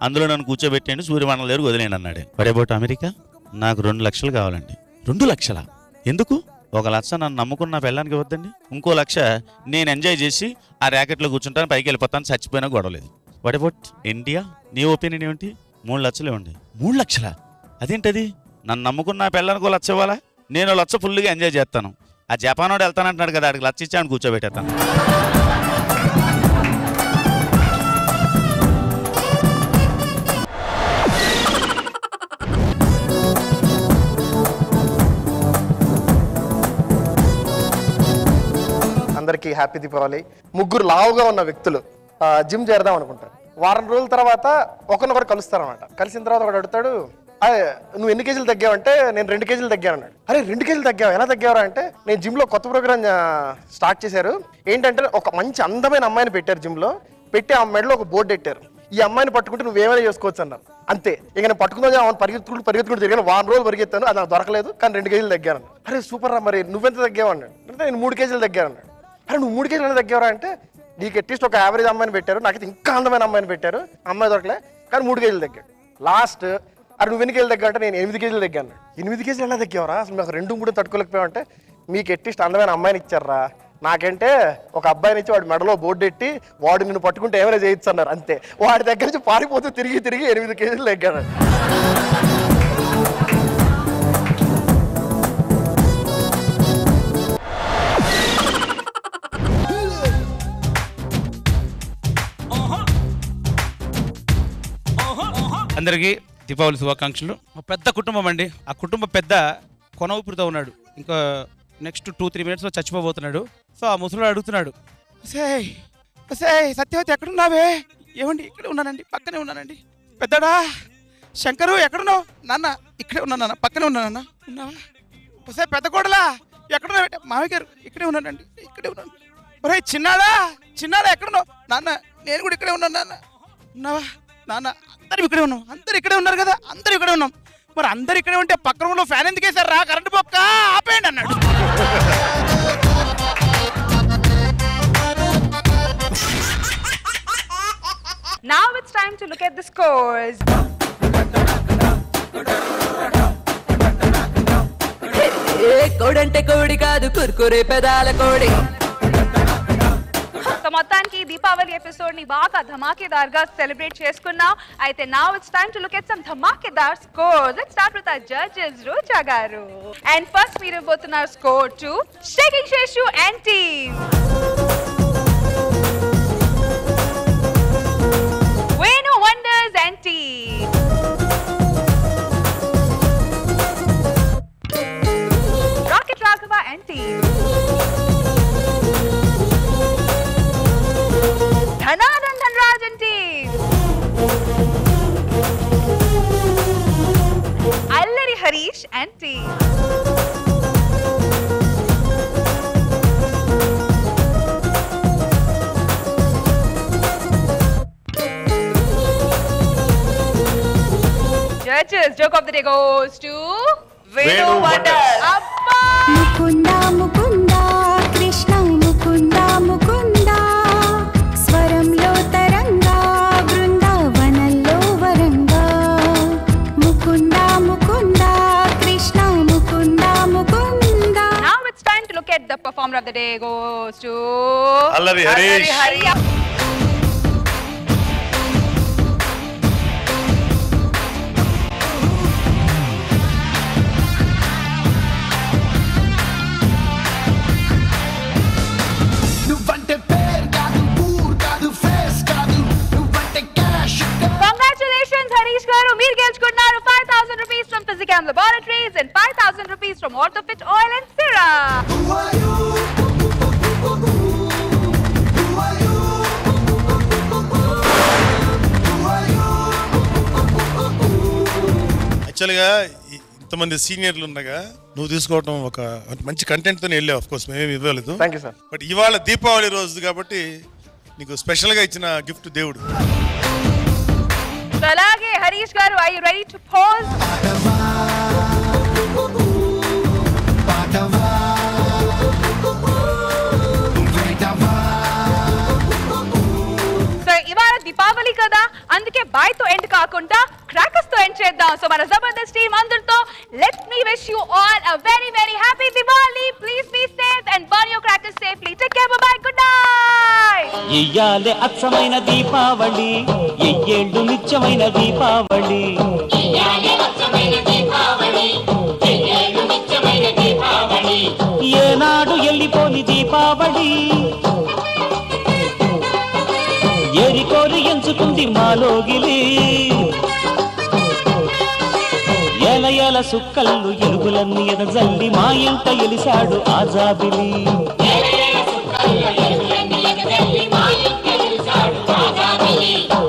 అందులో నన్ను కూర్చోబెట్టండి, సూర్యమండలం దగ్గర వదిలేండి అన్నాడు. పడేబోటు అమెరికా, నాకు 2 లక్షలు కావాలండి. 2 లక్షలా? ఎందుకు? 1 లక్ష నన్ను నమ్ముకున్న పెళ్ళానికి వద్దండి, ఇంకో 1 లక్ష నేను ఎంజాయ్ చేసి ఆ ర్యాకెట్లో కూర్చుంటాను, పైకి వెళ్ళిపోతాను, చచ్చిపోయినా గొడవలేదు. పడేబోట్ ఇండియా, నీ ఒపీనియన్ ఏమిటి? 3 లక్షలు ఇవ్వండి. 3 లక్షలా? అదేంటది? నన్ను నమ్ముకున్న పెళ్ళానికి 1 లక్ష ఇవ్వాలా? నేను 1 లక్ష ఫుల్గా ఎంజాయ్ చేస్తాను. ఆ జపాన్ వాడు వెళ్తానంటున్నాడు కదా, ఆడికి 1 లక్ష ఇచ్చాను కూర్చోబెట్టేస్తాను.
అందరికీ హ్యాపీ దీపావళి. ముగ్గురు లావుగా ఉన్న వ్యక్తులు జిమ్ చేద్దాం అనుకుంటారు. వారం రోజుల తర్వాత ఒకరినొకరు కలుస్తారు అనమాట. కలిసిన తర్వాత ఒకడు అడుగుతాడు, నువ్వు ఎన్ని కేజీలు తగ్గావంటే నేను 2 కేజీలు తగ్గాను అన్నాడు. అరే 2 కేజీలు తగ్గావు, ఎలా తగ్గావరా అంటే నేను జిమ్లో కొత్త ప్రోగ్రామ్ స్టార్ట్ చేశారు. ఏంటంటే ఒక మంచి అందమైన అమ్మాయిని పెట్టారు జిమ్లో, పెట్టి ఆ మెడలో ఒక బోర్డు పెట్టారు, ఈ అమ్మాయిని పట్టుకుంటే నువ్వేమైనా చేసుకోవచ్చు అన్నారు. అంతే. ఇక నేను పట్టుకుందా పరిగెత్తుకుంటూ తిరిగాను. 1 రోజులు పరిగెత్తాను, అది నాకు దొరకలేదు, కానీ 2 కేజీలు తగ్గాను. అరే సూపర్ రా, మరి నువ్వెంత తగ్గావు అన్నాడు. అంటే నేను 3 కేజీలు తగ్గాను అన్నాడు. అరే నువ్వు 3 కేజీలు తగ్గావరా అంటే, నీకు అట్లీస్ట్ ఒక యావరేజ్ అమ్మాయిని పెట్టారు, నాకైతే ఇంకా అందమైన అమ్మాయిని పెట్టారు, అమ్మాయి దొరకలే, కానీ 3 కేజీలు తగ్గాడు. లాస్ట్ అరే నువ్వు ఎన్ని కేజీలు తగ్గా అంటే నేను 8 కేజీలు తగ్గాను. 8 కేజీలు ఎలా తగ్గావరా, అసలు మాకు 2 తట్టుకోలేకపోయామంటే, మీకు అట్లీస్ట్ అందమైన అమ్మాయిని ఇచ్చారా, నాకంటే ఒక అబ్బాయిని ఇచ్చి వాడి మెడలో బోర్డు ఎట్టి వాడు నిన్ను పట్టుకుంటే ఏమైనా చేయొచ్చు అన్నారు. అంతే. వాడి దగ్గర నుంచి పారిపోతూ తిరిగి 8 కేజీలు తగ్గాను.
అందరికీ దీపావళి శుభాకాంక్షలు. పెద్ద కుటుంబం అండి. ఆ కుటుంబం పెద్ద కొన ఊపిరితో ఉన్నాడు. ఇంకా నెక్స్ట్ 2-3 మినిట్స్లో చచ్చిపోబోతున్నాడు. సో ఆ ముసలివాడు అడుగుతున్నాడు, సత్యవతి ఎక్కడున్నావే? ఏమండి ఇక్కడే ఉన్నానండి, పక్కనే ఉన్నానండి. పెద్దడా శంకరు ఎక్కడున్నావు? నాన్న ఇక్కడే ఉన్నా నాన్న, పక్కనే ఉన్నా నాన్న. ఉన్నావా? పెద్ద కోడలా ఎక్కడున్నా? మామయ్య గారు ఇక్కడే ఉన్నానండి, ఇక్కడే ఉన్నాను. ఒరే చిన్నాడా ఎక్కడున్నావు? నాన్న నేను కూడా ఇక్కడే ఉన్నాను నాన్న. ఉన్నావా? నాన్న అందరం ఇక్కడే ఉన్నాం. అందరు ఇక్కడే ఉన్నారు కదా, అందరు ఇక్కడే ఉన్నాం. మరి అందరు ఇక్కడే ఉంటే పక్క రూమ్లో ఫ్యాన్ ఎందుకు వేసారు రా, కరెంట్ బొక్క ఆపేయండి అన్నాడు.
Now it's time to look at the scores.
కోడంటే కోడి కాదు, కుర్కురే పెదాల కోడి.
సో మొత్తానికి దీపావళి ఎపిసోడ్ ని బాగా ధమాకేదార్గా సెలబ్రేట్ చేసుకున్నాం. అయితే now it's time to look at some ధమాకేదార్ scores. Let's start with our judges, Roja garu. And first మీరు ఇవ్వబోతున్నారు score to Shaking Sheshu and team. Venu Wonders and team. Rocket Raghava and team. Dhananandan Raj and team. Allari Harish and team. Judges, joke of the day goes to Venu Wonders. Abba!
Mukunda Mukunda Krishna Mukunda Mukunda Swaramlo Taranga Vrindavanallo Varanga Mukunda Mukunda Krishna Mukunda Mukunda.
Now it's time to look at the performer of the day goes to
Allari Harish.
Congratulations Harish garu, meer geluchukunnaru 5,000 rupees from Physicam Laboratories and 5,000 rupees from Orthofit Oil and Serum.
యాక్చువల్గా ఇంతమంది సీనియర్లు ఉండగా నువ్వు తీసుకోవడం ఒక మంచి content తోనే వెళ్ళావు. ఆఫ్ కోర్స్ మేమేమి ఇవ్వలేదు.
Thank you sir.
బట్ ఇవాళ దీపావళి రోజు కాబట్టి నీకు స్పెషల్ గా ఇచ్చిన గిఫ్ట్ దేవుడు.
So alage Harish garu, are you ready to pause? So ఇవాళ దీపావళి కదా, అందుకే బాయ్ తో ఎండ్ కాకుండా క్రాకర్స్ తో ఎండ్ చేద్దాం. సో మన జబర్దస్త్ టీమ్ అందరితో let me wish you all a very very happy Diwali. Please be safe and burn your crackers safely. Take care, bye bye, good night.
ఎయ్యాలే అచ్చమైన దీపావళి, ఎయ్యేళ్ళు నిత్యమైన దీపావళి. ఏనాడు ఎల్లిపోని దీపావళి, ఏరికోరి ఎంచుకుంది మాలోగిలి. ఎల ఎల సుక్కళ్ళు ఎలుగులన్నీ ఎదజల్లి మా ఇంట ఎలిశాడు ఆజాబిలి.